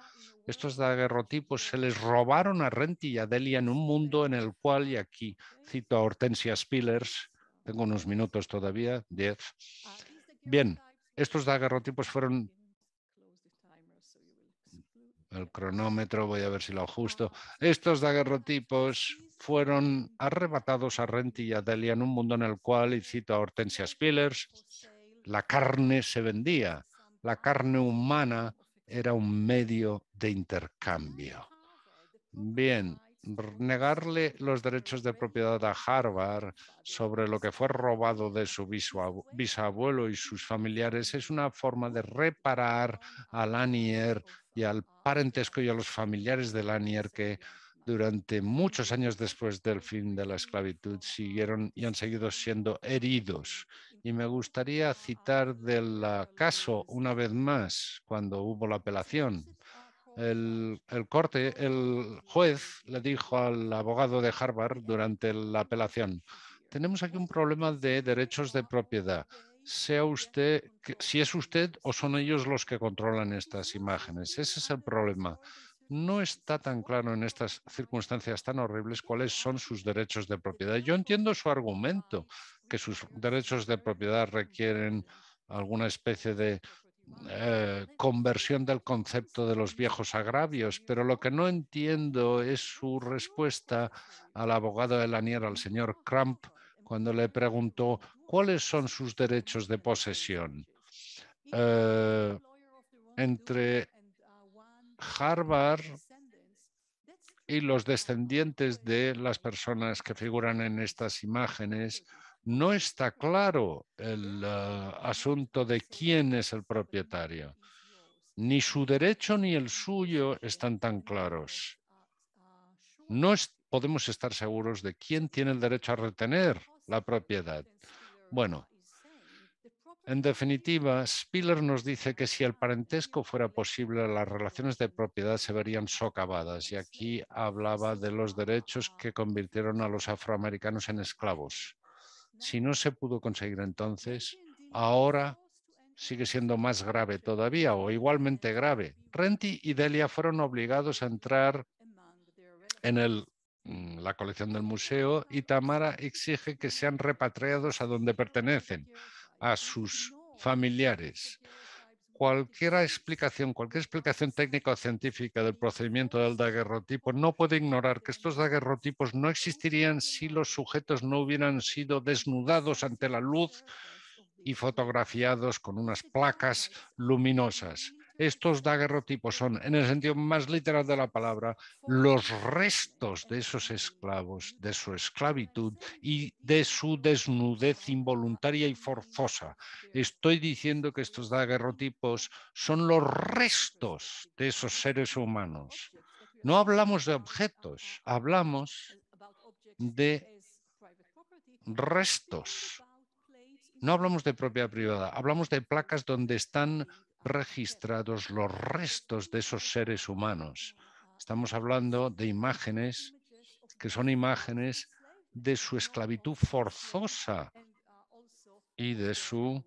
Estos daguerrotipos se les robaron a Renti y a Delia en un mundo en el cual, y aquí cito a Hortensia Spillers, tengo unos minutos todavía, 10. Bien, estos daguerrotipos fueron... El cronómetro, voy a ver si lo ajusto. Estos daguerrotipos fueron arrebatados a Renti y a Delia en un mundo en el cual, y cito a Hortensia Spillers, la carne se vendía, la carne humana era un medio de intercambio. Bien, negarle los derechos de propiedad a Harvard sobre lo que fue robado de su bisabuelo y sus familiares es una forma de reparar a Lanier y al parentesco y a los familiares de Lanier que durante muchos años después del fin de la esclavitud siguieron y han seguido siendo heridos. Y me gustaría citar del caso una vez más, cuando hubo la apelación. El juez le dijo al abogado de Harvard durante la apelación, tenemos aquí un problema de derechos de propiedad. Sea usted, si es usted o son ellos los que controlan estas imágenes. Ese es el problema. No está tan claro en estas circunstancias tan horribles cuáles son sus derechos de propiedad. Yo entiendo su argumento, que sus derechos de propiedad requieren alguna especie de conversión del concepto de los viejos agravios, pero lo que no entiendo es su respuesta al abogado de Lanier, al señor Crump, cuando le preguntó cuáles son sus derechos de posesión. Entre Harvard y los descendientes de las personas que figuran en estas imágenes, no está claro el asunto de quién es el propietario. Ni su derecho ni el suyo están tan claros. No podemos estar seguros de quién tiene el derecho a retener la propiedad. Bueno, en definitiva, Spiller nos dice que si el parentesco fuera posible, las relaciones de propiedad se verían socavadas. Y aquí hablaba de los derechos que convirtieron a los afroamericanos en esclavos. Si no se pudo conseguir entonces, ahora sigue siendo más grave todavía o igualmente grave. Renti y Delia fueron obligados a entrar en la colección del museo y Tamara exige que sean repatriados a donde pertenecen, a sus familiares. Cualquier explicación técnica o científica del procedimiento del daguerrotipo no puede ignorar que estos daguerrotipos no existirían si los sujetos no hubieran sido desnudados ante la luz y fotografiados con unas placas luminosas. Estos daguerrotipos son, en el sentido más literal de la palabra, los restos de esos esclavos, de su esclavitud y de su desnudez involuntaria y forzosa. Estoy diciendo que estos daguerrotipos son los restos de esos seres humanos. No hablamos de objetos, hablamos de restos. No hablamos de propiedad privada, hablamos de placas donde están registrados los restos de esos seres humanos. Estamos hablando de imágenes que son imágenes de su esclavitud forzosa y de su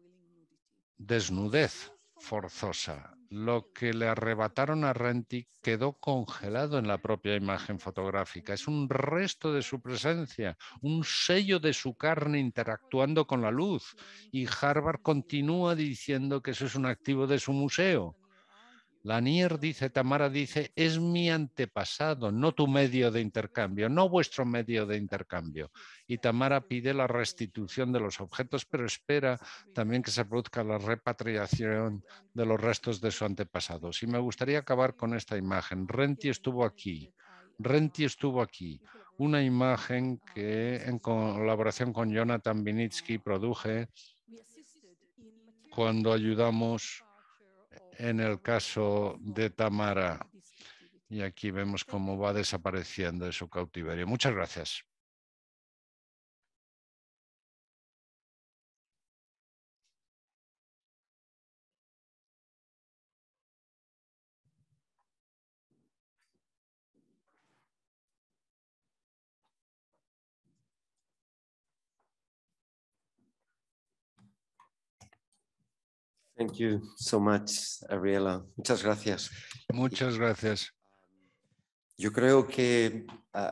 desnudez forzosa. Lo que le arrebataron a Renty quedó congelado en la propia imagen fotográfica. Es un resto de su presencia, un sello de su carne interactuando con la luz. Y Harvard continúa diciendo que eso es un activo de su museo. Lanier dice, Tamara dice, es mi antepasado, no tu medio de intercambio, no vuestro medio de intercambio. Y Tamara pide la restitución de los objetos, pero espera también que se produzca la repatriación de los restos de su antepasado. Y me gustaría acabar con esta imagen. Renty estuvo aquí. Renty estuvo aquí. Una imagen que en colaboración con Jonathan Vinitsky produje cuando ayudamos en el caso de Tamara. Y aquí vemos cómo va desapareciendo de su cautiverio. Muchas gracias. Thank you so much, Ariela. Muchas gracias. Muchas gracias. Yo creo que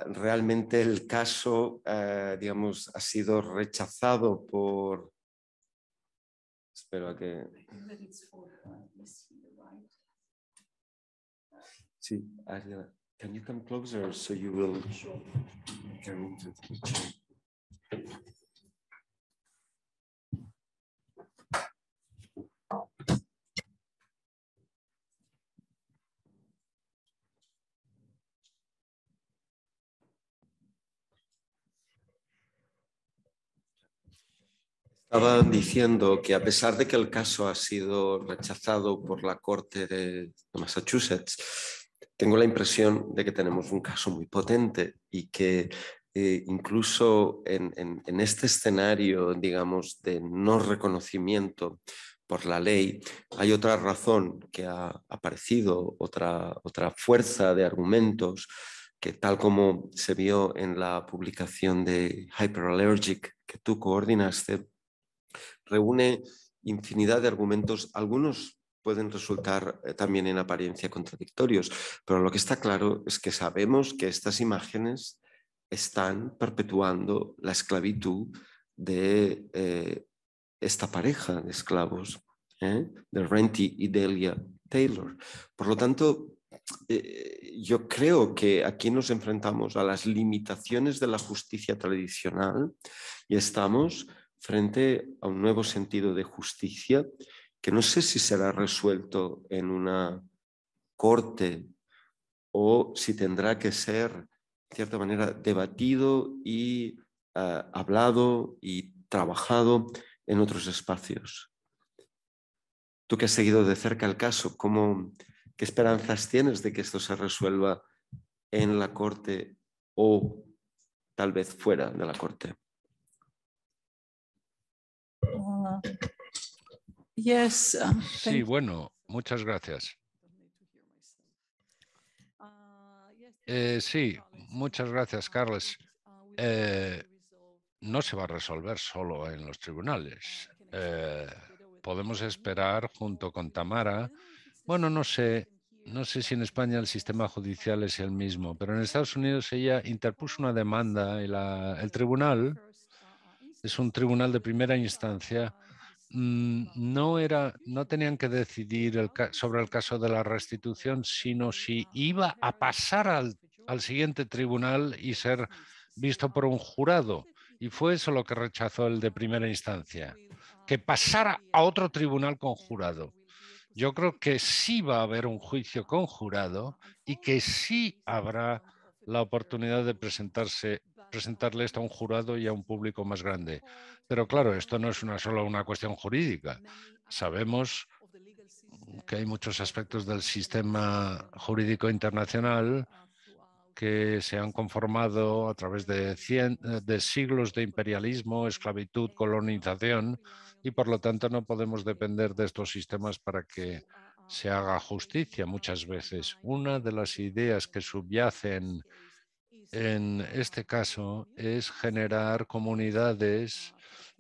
realmente el caso, digamos, ha sido rechazado por... Espero a que... Sí, Ariela, can you come closer so you will get into the picture? Estaba diciendo que a pesar de que el caso ha sido rechazado por la Corte de Massachusetts, tengo la impresión de que tenemos un caso muy potente y que incluso en este escenario, digamos, de no reconocimiento por la ley, hay otra razón que ha aparecido, otra fuerza de argumentos que, tal como se vio en la publicación de Hyperallergic que tú coordinaste, reúne infinidad de argumentos. Algunos pueden resultar también en apariencia contradictorios, pero lo que está claro es que sabemos que estas imágenes están perpetuando la esclavitud de esta pareja de esclavos, de Renty y Delia Taylor. Por lo tanto, yo creo que aquí nos enfrentamos a las limitaciones de la justicia tradicional y estamos frente a un nuevo sentido de justicia que no sé si será resuelto en una corte o si tendrá que ser, de cierta manera, debatido y hablado y trabajado en otros espacios. Tú que has seguido de cerca el caso, ¿qué esperanzas tienes de que esto se resuelva en la corte o tal vez fuera de la corte? Sí, bueno, muchas gracias. Sí, muchas gracias, Carles. No se va a resolver solo en los tribunales. Podemos esperar junto con Tamara. Bueno, no sé si en España el sistema judicial es el mismo, pero en Estados Unidos ella interpuso una demanda y el tribunal, es un tribunal de primera instancia, no tenían que decidir sobre el caso de la restitución, sino si iba a pasar al siguiente tribunal y ser visto por un jurado. Y fue eso lo que rechazó el de primera instancia, que pasara a otro tribunal con jurado. Yo creo que sí va a haber un juicio con jurado y que sí habrá la oportunidad de presentarle esto a un jurado y a un público más grande. Pero claro, esto no es solo una cuestión jurídica. Sabemos que hay muchos aspectos del sistema jurídico internacional que se han conformado a través de siglos de imperialismo, esclavitud, colonización, y por lo tanto no podemos depender de estos sistemas para que se haga justicia muchas veces. Una de las ideas que subyacen en este caso es generar comunidades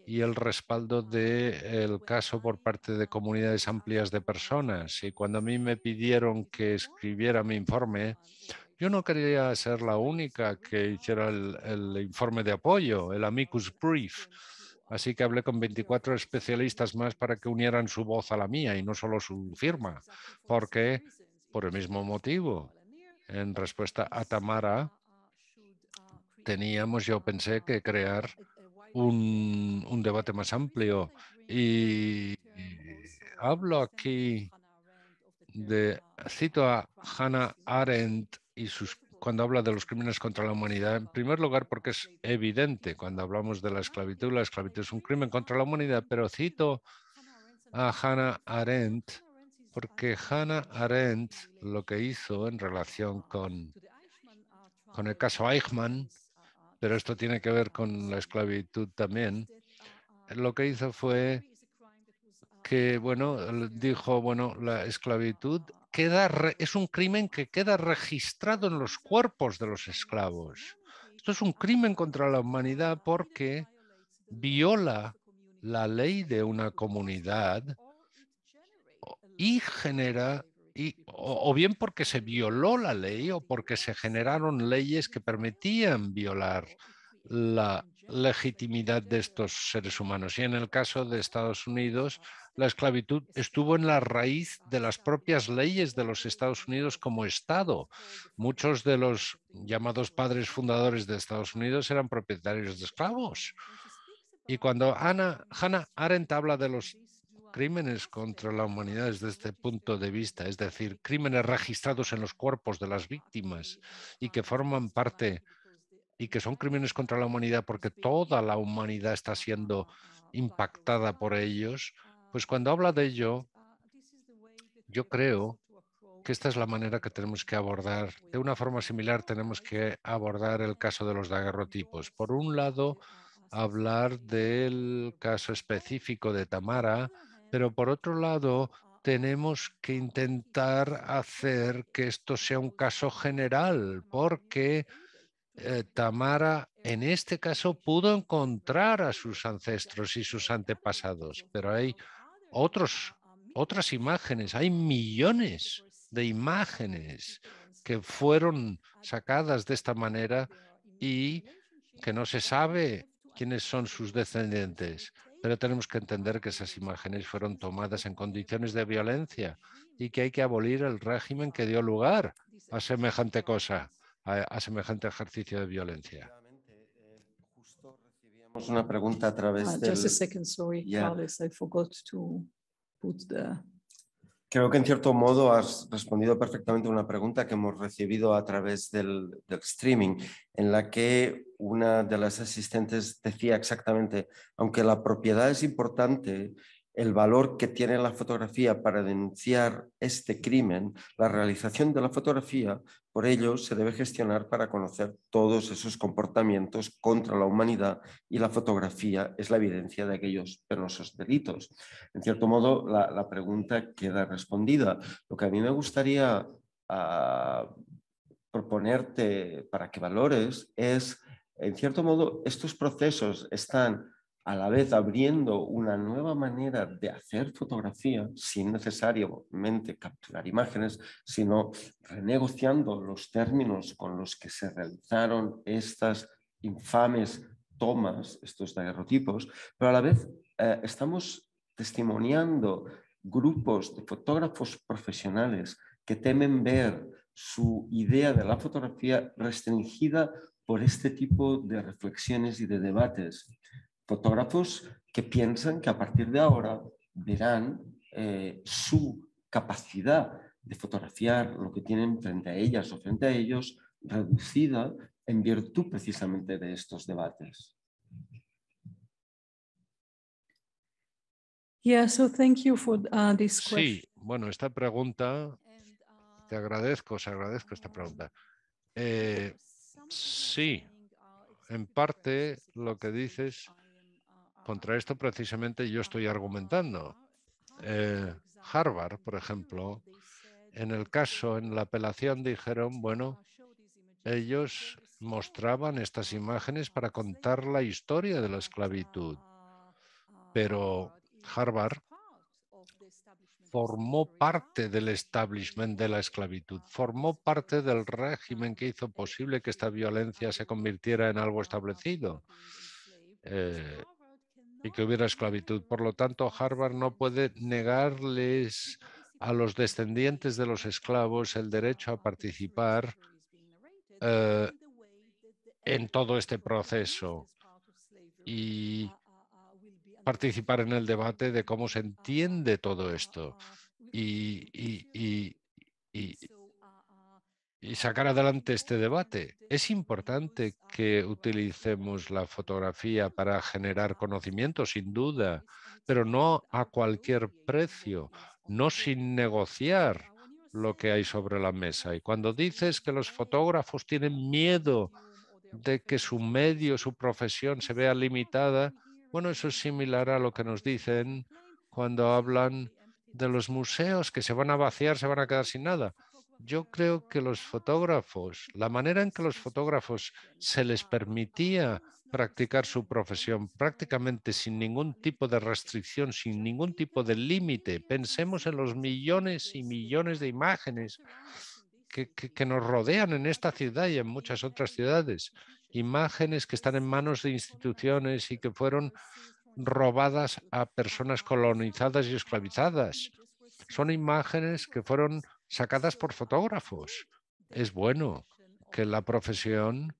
y el respaldo del caso por parte de comunidades amplias de personas. Y cuando a mí me pidieron que escribiera mi informe, yo no quería ser la única que hiciera el informe de apoyo, el amicus brief. Así que hablé con 24 especialistas más para que unieran su voz a la mía y no solo su firma, porque por el mismo motivo, en respuesta a Tamara, teníamos, yo pensé, que crear un debate más amplio. Y hablo aquí cito a Hannah Arendt y cuando habla de los crímenes contra la humanidad, en primer lugar porque es evidente cuando hablamos de la esclavitud es un crimen contra la humanidad, pero cito a Hannah Arendt porque Hannah Arendt lo que hizo en relación con el caso Eichmann, pero esto tiene que ver con la esclavitud también, lo que hizo fue que, bueno, dijo, bueno, la esclavitud es un crimen que queda registrado en los cuerpos de los esclavos. Esto es un crimen contra la humanidad porque viola la ley de una comunidad y genera, o bien porque se violó la ley o porque se generaron leyes que permitían violar la legitimidad de estos seres humanos. Y en el caso de Estados Unidos, la esclavitud estuvo en la raíz de las propias leyes de los Estados Unidos como Estado. Muchos de los llamados padres fundadores de Estados Unidos eran propietarios de esclavos. Y cuando Hannah Arendt habla de los crímenes contra la humanidad desde este punto de vista, es decir, crímenes registrados en los cuerpos de las víctimas y que forman parte y que son crímenes contra la humanidad porque toda la humanidad está siendo impactada por ellos, pues cuando habla de ello, yo creo que esta es la manera que tenemos que abordar. De una forma similar tenemos que abordar el caso de los daguerrotipos. Por un lado, hablar del caso específico de Tamara, pero por otro lado, tenemos que intentar hacer que esto sea un caso general, porque Tamara en este caso pudo encontrar a sus ancestros y sus antepasados, pero hay otras imágenes, hay millones de imágenes que fueron sacadas de esta manera y que no se sabe quiénes son sus descendientes, pero tenemos que entender que esas imágenes fueron tomadas en condiciones de violencia y que hay que abolir el régimen que dio lugar a semejante cosa, a semejante ejercicio de violencia. Justo recibíamos una pregunta a través del... Just a second, sorry, Carlos, I forgot to put the... Creo que en cierto modo has respondido perfectamente a una pregunta que hemos recibido a través del streaming, en la que una de las asistentes decía exactamente, aunque la propiedad es importante, el valor que tiene la fotografía para denunciar este crimen, la realización de la fotografía, por ello se debe gestionar para conocer todos esos comportamientos contra la humanidad y la fotografía es la evidencia de aquellos penosos delitos. En cierto modo, la pregunta queda respondida. Lo que a mí me gustaría proponerte para que valores es, en cierto modo, estos procesos están a la vez abriendo una nueva manera de hacer fotografía sin necesariamente capturar imágenes, sino renegociando los términos con los que se realizaron estas infames tomas, estos daguerrotipos, pero a la vez estamos testimoniando grupos de fotógrafos profesionales que temen ver su idea de la fotografía restringida por este tipo de reflexiones y de debates. Fotógrafos que piensan que a partir de ahora verán su capacidad de fotografiar lo que tienen frente a ellas o frente a ellos reducida en virtud precisamente de estos debates. Yeah, so thank you for this question. Sí, bueno, esta pregunta, te agradezco, os agradezco esta pregunta. Sí, en parte lo que dices, contra esto precisamente yo estoy argumentando. Harvard, por ejemplo, en la apelación dijeron, bueno, ellos mostraban estas imágenes para contar la historia de la esclavitud, pero Harvard formó parte del establishment de la esclavitud, formó parte del régimen que hizo posible que esta violencia se convirtiera en algo establecido y que hubiera esclavitud. Por lo tanto, Harvard no puede negarles a los descendientes de los esclavos el derecho a participar en todo este proceso y participar en el debate de cómo se entiende todo esto y sacar adelante este debate. Es importante que utilicemos la fotografía para generar conocimiento, sin duda, pero no a cualquier precio, no sin negociar lo que hay sobre la mesa. Y cuando dices que los fotógrafos tienen miedo de que su medio, su profesión se vea limitada, bueno, eso es similar a lo que nos dicen cuando hablan de los museos que se van a vaciar, se van a quedar sin nada. Yo creo que los fotógrafos, la manera en que los fotógrafos se les permitía practicar su profesión prácticamente sin ningún tipo de restricción, sin ningún tipo de límite. Pensemos en los millones y millones de imágenes que nos rodean en esta ciudad y en muchas otras ciudades. Imágenes que están en manos de instituciones y que fueron robadas a personas colonizadas y esclavizadas. Son imágenes que fueron sacadas por fotógrafos. Es bueno que la profesión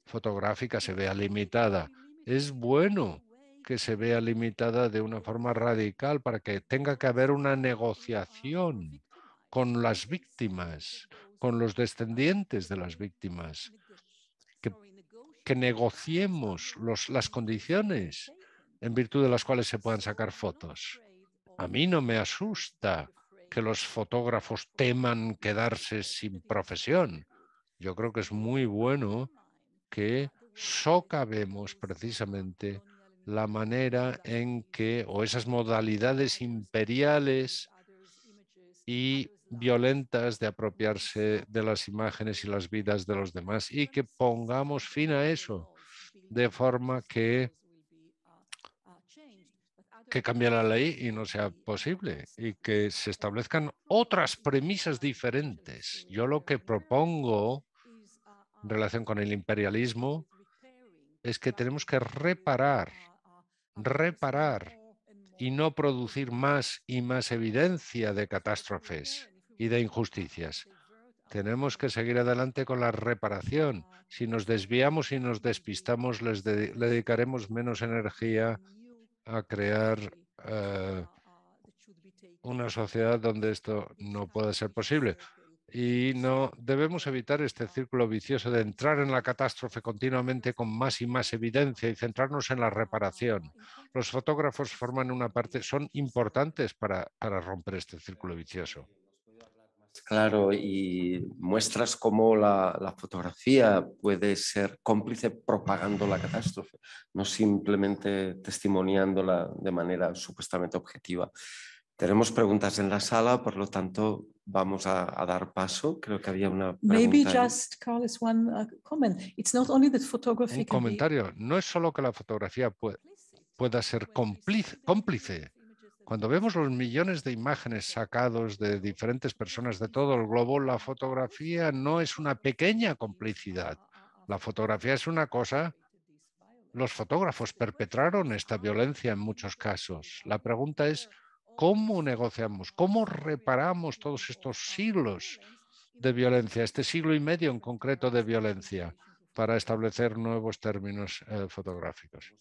fotográfica se vea limitada. Es bueno que se vea limitada de una forma radical para que tenga que haber una negociación con las víctimas, con los descendientes de las víctimas, que negociemos las condiciones en virtud de las cuales se puedan sacar fotos. A mí no me asusta que los fotógrafos teman quedarse sin profesión. Yo creo que es muy bueno que socavemos precisamente la manera en que, o esas modalidades imperiales y violentas de apropiarse de las imágenes y las vidas de los demás, y que pongamos fin a eso de forma que cambie la ley y no sea posible y que se establezcan otras premisas diferentes. Yo lo que propongo en relación con el imperialismo es que tenemos que reparar y no producir más y más evidencia de catástrofes y de injusticias. Tenemos que seguir adelante con la reparación. Si nos desviamos y nos despistamos, le dedicaremos menos energía a crear una sociedad donde esto no pueda ser posible. Y no debemos evitar este círculo vicioso de entrar en la catástrofe continuamente con más y más evidencia y centrarnos en la reparación. Los fotógrafos forman una parte, son importantes para romper este círculo vicioso. Claro, y muestras cómo la fotografía puede ser cómplice propagando la catástrofe, no simplemente testimoniándola de manera supuestamente objetiva. Tenemos preguntas en la sala, por lo tanto vamos a dar paso. Creo que había una pregunta. Maybe just, Carlos, one comment. It's not only that photography Un comentario. No es solo que la fotografía pueda ser cómplice. Cuando vemos los millones de imágenes sacados de diferentes personas de todo el globo, la fotografía no es una pequeña complicidad. La fotografía es una cosa. Los fotógrafos perpetraron esta violencia en muchos casos. La pregunta es, ¿cómo negociamos? ¿Cómo reparamos todos estos siglos de violencia, este siglo y medio en concreto de violencia, para establecer nuevos términos fotográficos?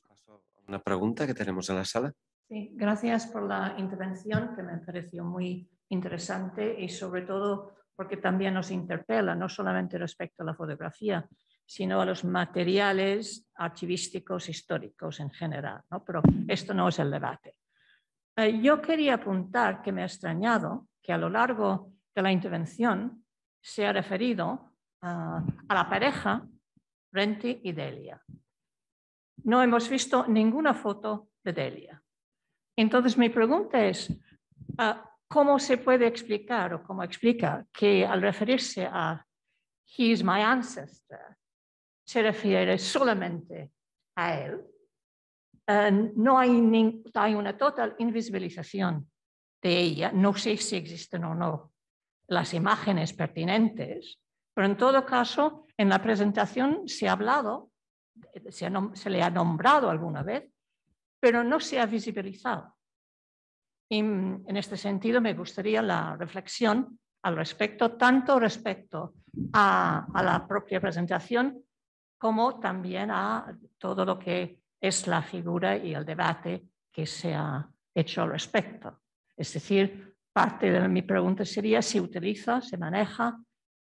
Una pregunta que tenemos en la sala. Sí, gracias por la intervención, que me pareció muy interesante y sobre todo porque también nos interpela, no solamente respecto a la fotografía, sino a los materiales archivísticos históricos en general, ¿no? Pero esto no es el debate. Yo quería apuntar que me ha extrañado que a lo largo de la intervención se ha referido a la pareja Renty y Delia. No hemos visto ninguna foto de Delia. Entonces mi pregunta es, ¿cómo se puede explicar o cómo explica que al referirse a "he is my ancestor" se refiere solamente a él? No hay una total invisibilización de ella. No sé si existen o no las imágenes pertinentes, pero en todo caso, en la presentación se ha hablado, se le ha nombrado alguna vez, pero no se ha visibilizado. Y en este sentido me gustaría la reflexión al respecto, tanto respecto a la propia presentación como también a todo lo que es la figura y el debate que se ha hecho al respecto. Es decir, parte de mi pregunta sería si utiliza, se maneja,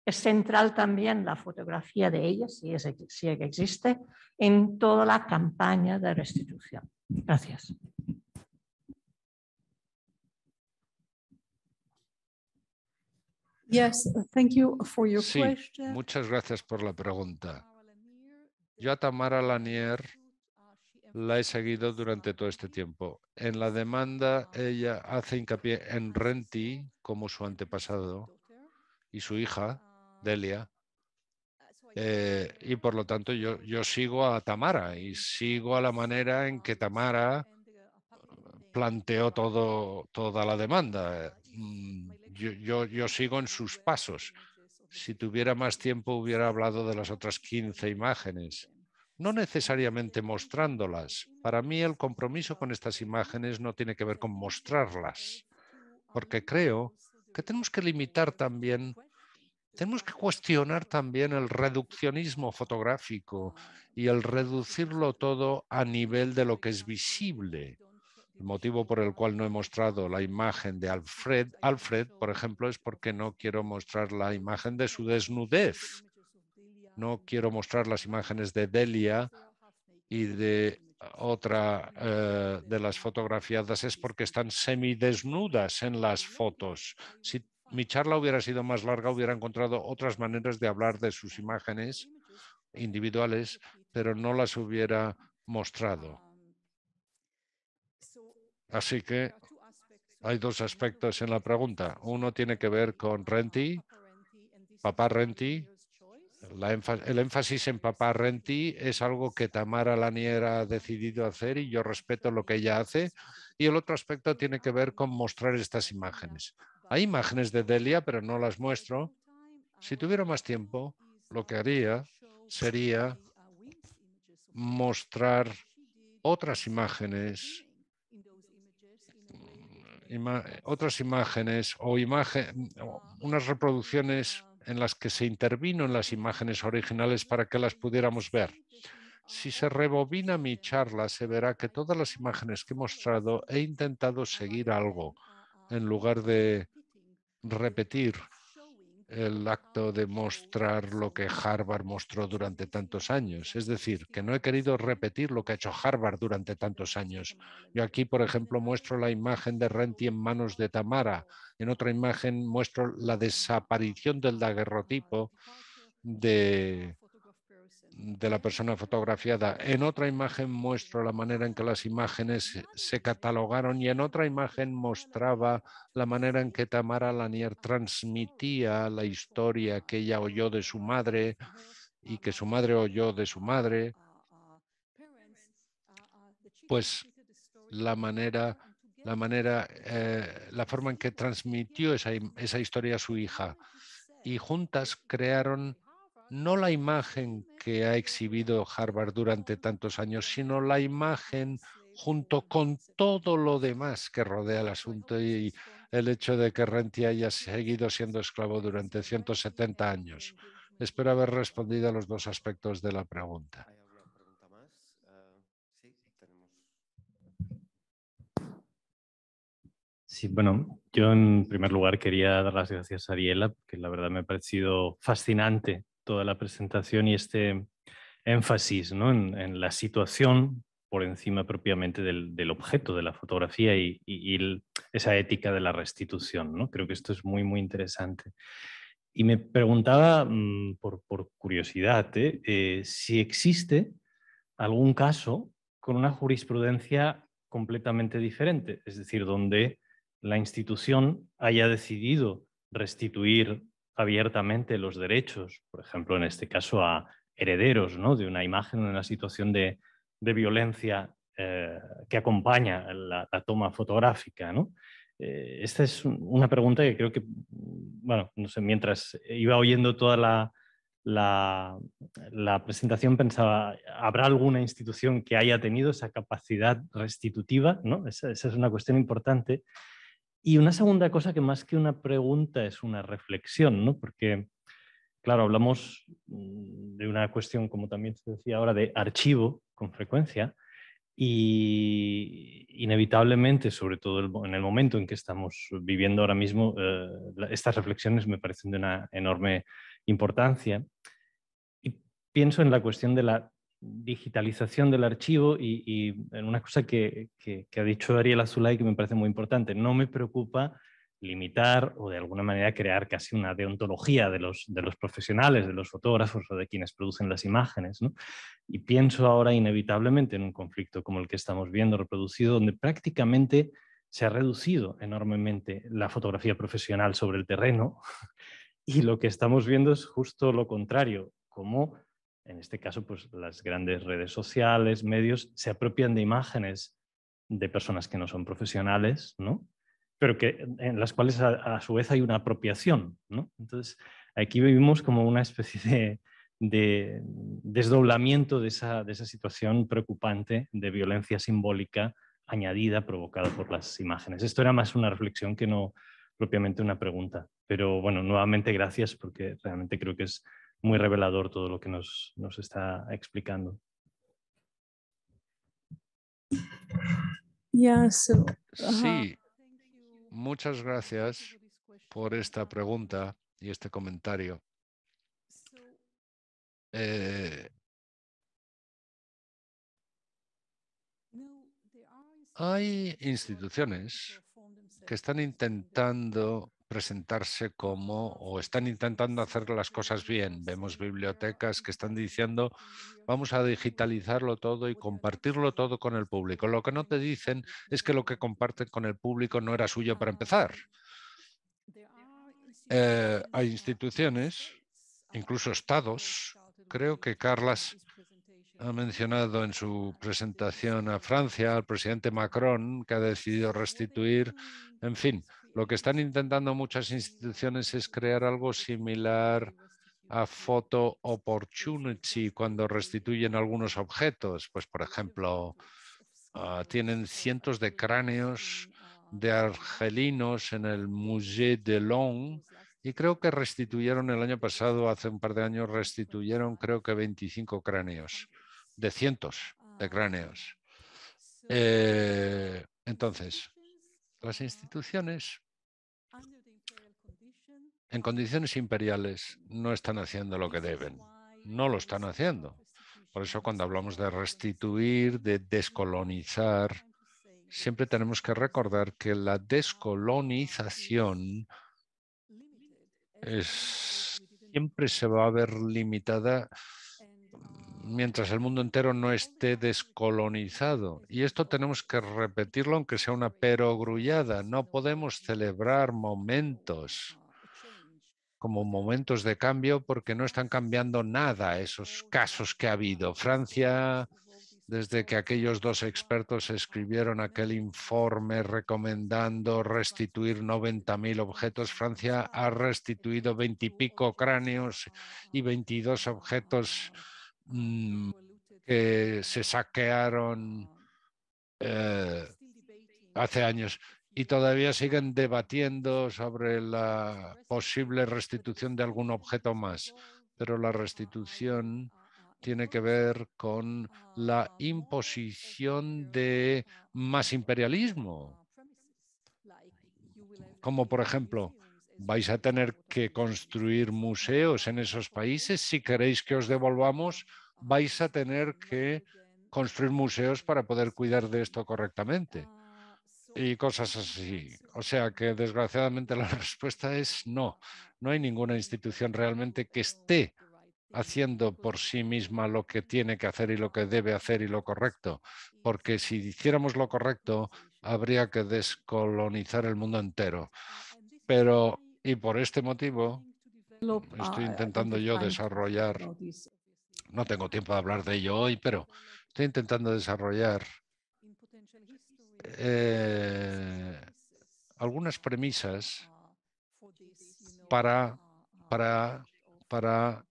es central también la fotografía de ella, si existe, en toda la campaña de restitución. Gracias. Yes, thank you for your Sí, question. muchas gracias por la pregunta. Yo a Tamara Lanier la he seguido durante todo este tiempo. En la demanda ella hace hincapié en Renty como su antepasado y su hija, Delia. Y por lo tanto yo sigo a Tamara y sigo a la manera en que Tamara planteó toda la demanda. Yo sigo en sus pasos. Si tuviera más tiempo hubiera hablado de las otras 15 imágenes, no necesariamente mostrándolas. Para mí el compromiso con estas imágenes no tiene que ver con mostrarlas, porque creo que tenemos que limitar también, tenemos que cuestionar también el reduccionismo fotográfico y el reducirlo todo a nivel de lo que es visible. El motivo por el cual no he mostrado la imagen de Alfred, por ejemplo, es porque no quiero mostrar la imagen de su desnudez. No quiero mostrar las imágenes de Delia y de otra de las fotografiadas es porque están semidesnudas en las fotos. Si mi charla hubiera sido más larga, hubiera encontrado otras maneras de hablar de sus imágenes individuales, pero no las hubiera mostrado. Así que hay dos aspectos en la pregunta. Uno tiene que ver con Renty, papá Renty. El énfasis en papá Renty es algo que Tamara Lanier ha decidido hacer y yo respeto lo que ella hace. Y el otro aspecto tiene que ver con mostrar estas imágenes. Hay imágenes de Delia, pero no las muestro. Si tuviera más tiempo, lo que haría sería mostrar otras imágenes o unas reproducciones en las que se intervino en las imágenes originales para que las pudiéramos ver. Si se rebobina mi charla, se verá que todas las imágenes que he mostrado he intentado seguir algo en lugar de repetir el acto de mostrar lo que Harvard mostró durante tantos años. Es decir, que no he querido repetir lo que ha hecho Harvard durante tantos años. Yo aquí, por ejemplo, muestro la imagen de Renty en manos de Tamara. En otra imagen muestro la desaparición del daguerrotipo de la persona fotografiada. En otra imagen muestro la manera en que las imágenes se catalogaron y en otra imagen mostraba la manera en que Tamara Lanier transmitía la historia que ella oyó de su madre y que su madre oyó de su madre. Pues la forma en que transmitió esa historia a su hija. Y juntas crearon no la imagen que ha exhibido Harvard durante tantos años, sino la imagen junto con todo lo demás que rodea el asunto y el hecho de que Renty haya seguido siendo esclavo durante 170 años. Espero haber respondido a los dos aspectos de la pregunta. ¿Hay alguna pregunta más? Sí, tenemos. Sí, bueno, yo en primer lugar quería dar las gracias a Ariela, que la verdad me ha parecido fascinante toda la presentación y este énfasis, ¿no?, en la situación por encima propiamente del objeto de la fotografía y esa ética de la restitución, ¿no? Creo que esto es muy, muy interesante. Y me preguntaba, por curiosidad, si existe algún caso con una jurisprudencia completamente diferente, es decir, donde la institución haya decidido restituir abiertamente los derechos, por ejemplo, en este caso a herederos, ¿no?, de una imagen en una situación de violencia que acompaña la toma fotográfica, ¿no? Esta es una pregunta que creo que, bueno, no sé, mientras iba oyendo toda la presentación pensaba, ¿habrá alguna institución que haya tenido esa capacidad restitutiva, ¿no? Esa es una cuestión importante. Y una segunda cosa que más que una pregunta es una reflexión, ¿no? Porque, claro, hablamos de una cuestión, como también se decía ahora, de archivo con frecuencia, y inevitablemente, sobre todo en el momento en que estamos viviendo ahora mismo, estas reflexiones me parecen de una enorme importancia. Y pienso en la cuestión de la digitalización del archivo y en una cosa que ha dicho Ariel Azoulay que me parece muy importante. No me preocupa limitar o de alguna manera crear casi una deontología de los profesionales, de los fotógrafos o de quienes producen las imágenes, ¿no? Y pienso ahora inevitablemente en un conflicto como el que estamos viendo reproducido, donde prácticamente se ha reducido enormemente la fotografía profesional sobre el terreno y lo que estamos viendo es justo lo contrario, como en este caso pues, las grandes redes sociales, medios, se apropian de imágenes de personas que no son profesionales, ¿no?, pero en las cuales a su vez hay una apropiación, ¿no? Entonces, aquí vivimos como una especie de desdoblamiento de esa situación preocupante de violencia simbólica añadida, provocada por las imágenes. Esto era más una reflexión que no propiamente una pregunta. Pero bueno, nuevamente gracias porque realmente creo que es muy revelador todo lo que nos está explicando. Sí, muchas gracias por esta pregunta y este comentario. Hay instituciones que están intentando presentarse como o están intentando hacer las cosas bien. Vemos bibliotecas que están diciendo vamos a digitalizarlo todo y compartirlo todo con el público. Lo que no te dicen es que lo que comparten con el público no era suyo para empezar. Hay instituciones, incluso estados. Creo que Carlas ha mencionado en su presentación a Francia, al presidente Macron, que ha decidido restituir. En fin, lo que están intentando muchas instituciones es crear algo similar a Photo Opportunity cuando restituyen algunos objetos. Pues, por ejemplo, tienen cientos de cráneos de argelinos en el Musée de Lyon y creo que restituyeron el año pasado, hace un par de años, restituyeron creo que 25 cráneos, de cientos de cráneos. Entonces, las instituciones en condiciones imperiales no están haciendo lo que deben, no lo están haciendo. Por eso cuando hablamos de restituir, de descolonizar, siempre tenemos que recordar que la descolonización siempre se va a ver limitada mientras el mundo entero no esté descolonizado. Y esto tenemos que repetirlo aunque sea una perogrullada. No podemos celebrar momentos como momentos de cambio porque no están cambiando nada esos casos que ha habido. Francia, desde que aquellos dos expertos escribieron aquel informe recomendando restituir 90.000 objetos, Francia ha restituido 20 y pico cráneos y 22 objetos que se saquearon hace años. Y todavía siguen debatiendo sobre la posible restitución de algún objeto más. Pero la restitución tiene que ver con la imposición de más imperialismo. Como por ejemplo, vais a tener que construir museos en esos países. Si queréis que os devolvamos, vais a tener que construir museos para poder cuidar de esto correctamente. Y cosas así. O sea que desgraciadamente la respuesta es no. No hay ninguna institución realmente que esté haciendo por sí misma lo que tiene que hacer y lo que debe hacer y lo correcto. Porque si hiciéramos lo correcto, habría que descolonizar el mundo entero. Y por este motivo estoy intentando yo desarrollar, no tengo tiempo de hablar de ello hoy, pero estoy intentando desarrollar algunas premisas para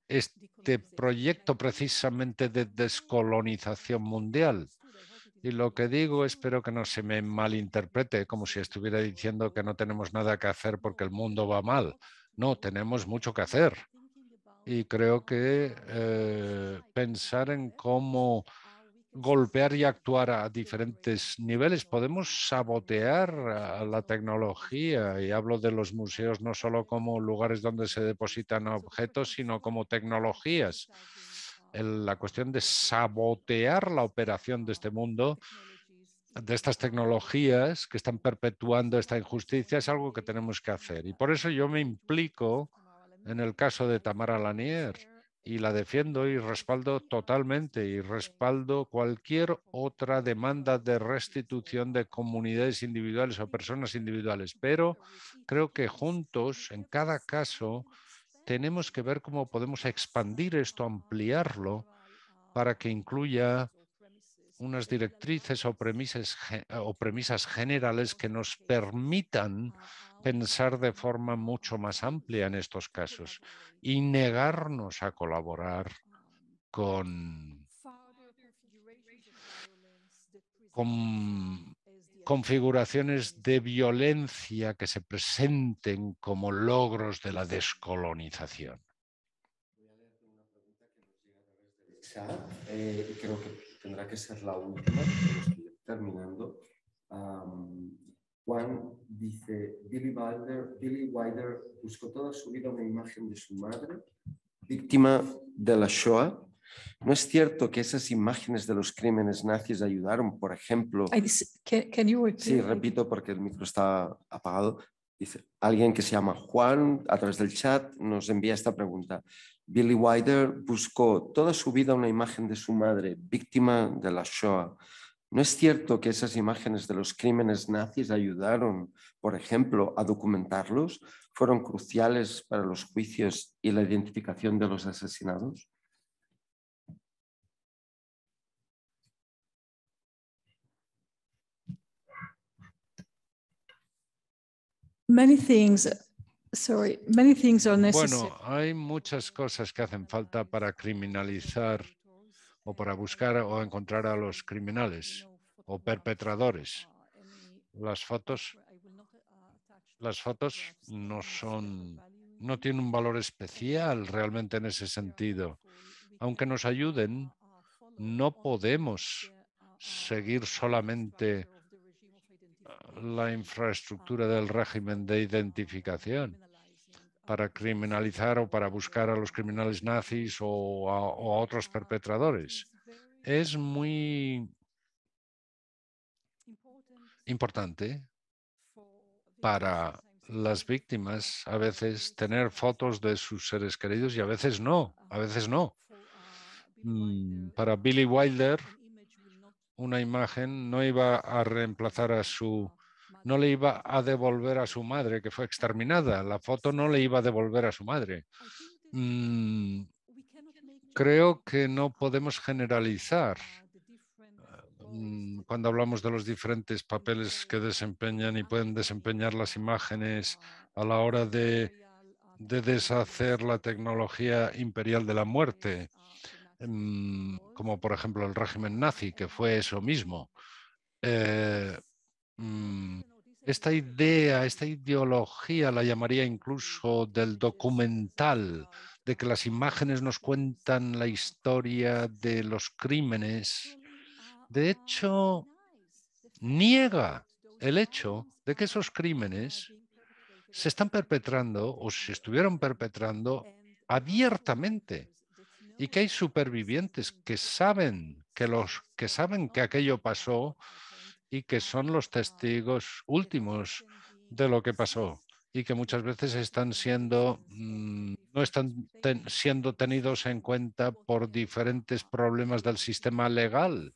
este proyecto precisamente de descolonización mundial. Y lo que digo, espero que no se me malinterprete como si estuviera diciendo que no tenemos nada que hacer porque el mundo va mal. No, tenemos mucho que hacer. Y creo que pensar en cómo golpear y actuar a diferentes niveles. Podemos sabotear a la tecnología, y hablo de los museos no solo como lugares donde se depositan objetos, sino como tecnologías. La cuestión de sabotear la operación de este mundo, de estas tecnologías que están perpetuando esta injusticia, es algo que tenemos que hacer. Y por eso yo me implico en el caso de Tamara Lanier, y la defiendo y respaldo totalmente, y respaldo cualquier otra demanda de restitución de comunidades individuales o personas individuales. Pero creo que juntos, en cada caso, tenemos que ver cómo podemos expandir esto, ampliarlo, para que incluya unas directrices o premisas generales que nos permitan pensar de forma mucho más amplia en estos casos y negarnos a colaborar con configuraciones de violencia que se presenten como logros de la descolonización. Voy a leerte una pregunta que nos llega a través del chat y creo que tendrá que ser la última, porque lo estoy terminando. Juan dice, Billy Wilder buscó toda su vida una imagen de su madre, víctima de la Shoah. ¿No es cierto que esas imágenes de los crímenes nazis ayudaron, por ejemplo? Can you repeat? Sí, repito porque el micro está apagado. Dice, alguien que se llama Juan, a través del chat, nos envía esta pregunta. Billy Wilder buscó toda su vida una imagen de su madre, víctima de la Shoah. ¿No es cierto que esas imágenes de los crímenes nazis ayudaron, por ejemplo, a documentarlos? ¿Fueron cruciales para los juicios y la identificación de los asesinados? Many things are necessary. Bueno, hay muchas cosas que hacen falta para criminalizar o para buscar o encontrar a los criminales o perpetradores. Las fotos no tienen un valor especial realmente en ese sentido. Aunque nos ayuden, no podemos seguir solamente la infraestructura del régimen de identificación para criminalizar o para buscar a los criminales nazis o a otros perpetradores. Es muy importante para las víctimas a veces tener fotos de sus seres queridos y a veces no. Para Billy Wilder, una imagen no iba a reemplazar no le iba a devolver a su madre, que fue exterminada. La foto no le iba a devolver a su madre. Creo que no podemos generalizar cuando hablamos de los diferentes papeles que desempeñan y pueden desempeñar las imágenes a la hora de deshacer la tecnología imperial de la muerte, como por ejemplo el régimen nazi, que fue eso mismo. Esta idea, esta ideología la llamaría incluso del documental, de que las imágenes nos cuentan la historia de los crímenes. De hecho, niega el hecho de que esos crímenes se están perpetrando o se estuvieron perpetrando abiertamente y que hay supervivientes que saben que aquello pasó y que son los testigos últimos de lo que pasó y que muchas veces no están siendo tenidos en cuenta por diferentes problemas del sistema legal.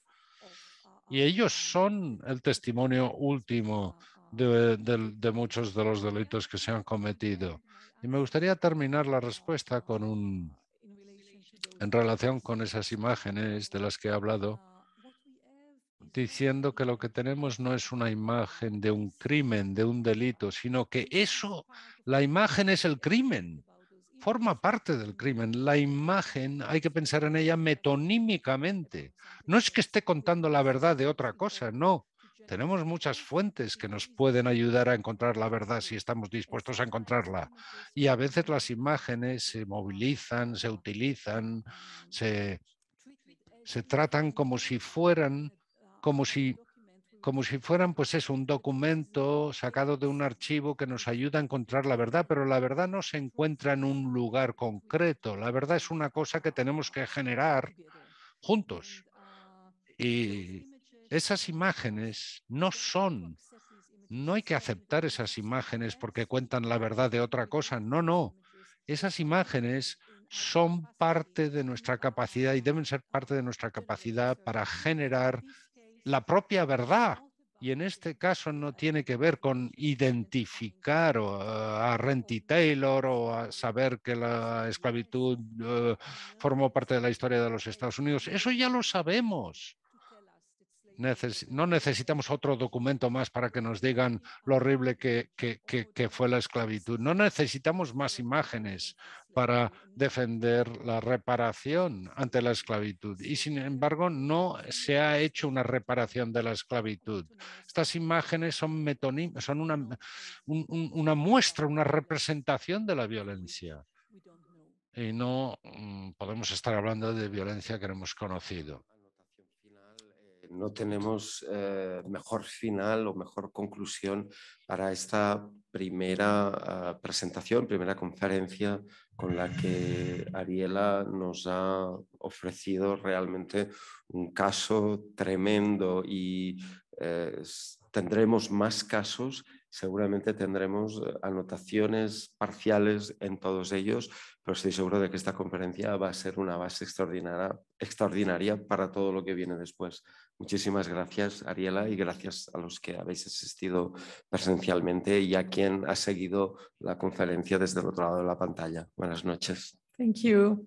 y ellos son el testimonio último de muchos de los delitos que se han cometido. Y me gustaría terminar la respuesta en relación con esas imágenes de las que he hablado, diciendo que lo que tenemos no es una imagen de un crimen, de un delito, sino que la imagen es el crimen, forma parte del crimen. La imagen hay que pensar en ella metonímicamente. No es que esté contando la verdad de otra cosa, no. Tenemos muchas fuentes que nos pueden ayudar a encontrar la verdad si estamos dispuestos a encontrarla. Y a veces las imágenes se movilizan, se utilizan, se tratan como si fueran pues un documento sacado de un archivo que nos ayuda a encontrar la verdad, pero la verdad no se encuentra en un lugar concreto. La verdad es una cosa que tenemos que generar juntos. Y esas imágenes no hay que aceptar esas imágenes porque cuentan la verdad de otra cosa. No. Esas imágenes son parte de nuestra capacidad y deben ser parte de nuestra capacidad para generar la propia verdad. Y en este caso no tiene que ver con identificar a Renty Taylor o a saber que la esclavitud formó parte de la historia de los Estados Unidos. Eso ya lo sabemos. No necesitamos otro documento más para que nos digan lo horrible que fue la esclavitud. No necesitamos más imágenes para defender la reparación ante la esclavitud. Y sin embargo, no se ha hecho una reparación de la esclavitud. Estas imágenes son una muestra, una representación de la violencia. Y no podemos estar hablando de violencia que no hemos conocido. No tenemos mejor final o mejor conclusión para esta primera presentación, primera conferencia con la que Ariela nos ha ofrecido realmente un caso tremendo y tendremos más casos. Seguramente tendremos anotaciones parciales en todos ellos, pero estoy seguro de que esta conferencia va a ser una base extraordinaria para todo lo que viene después. Muchísimas gracias, Ariela, y gracias a los que habéis asistido presencialmente y a quien ha seguido la conferencia desde el otro lado de la pantalla. Buenas noches. Thank you.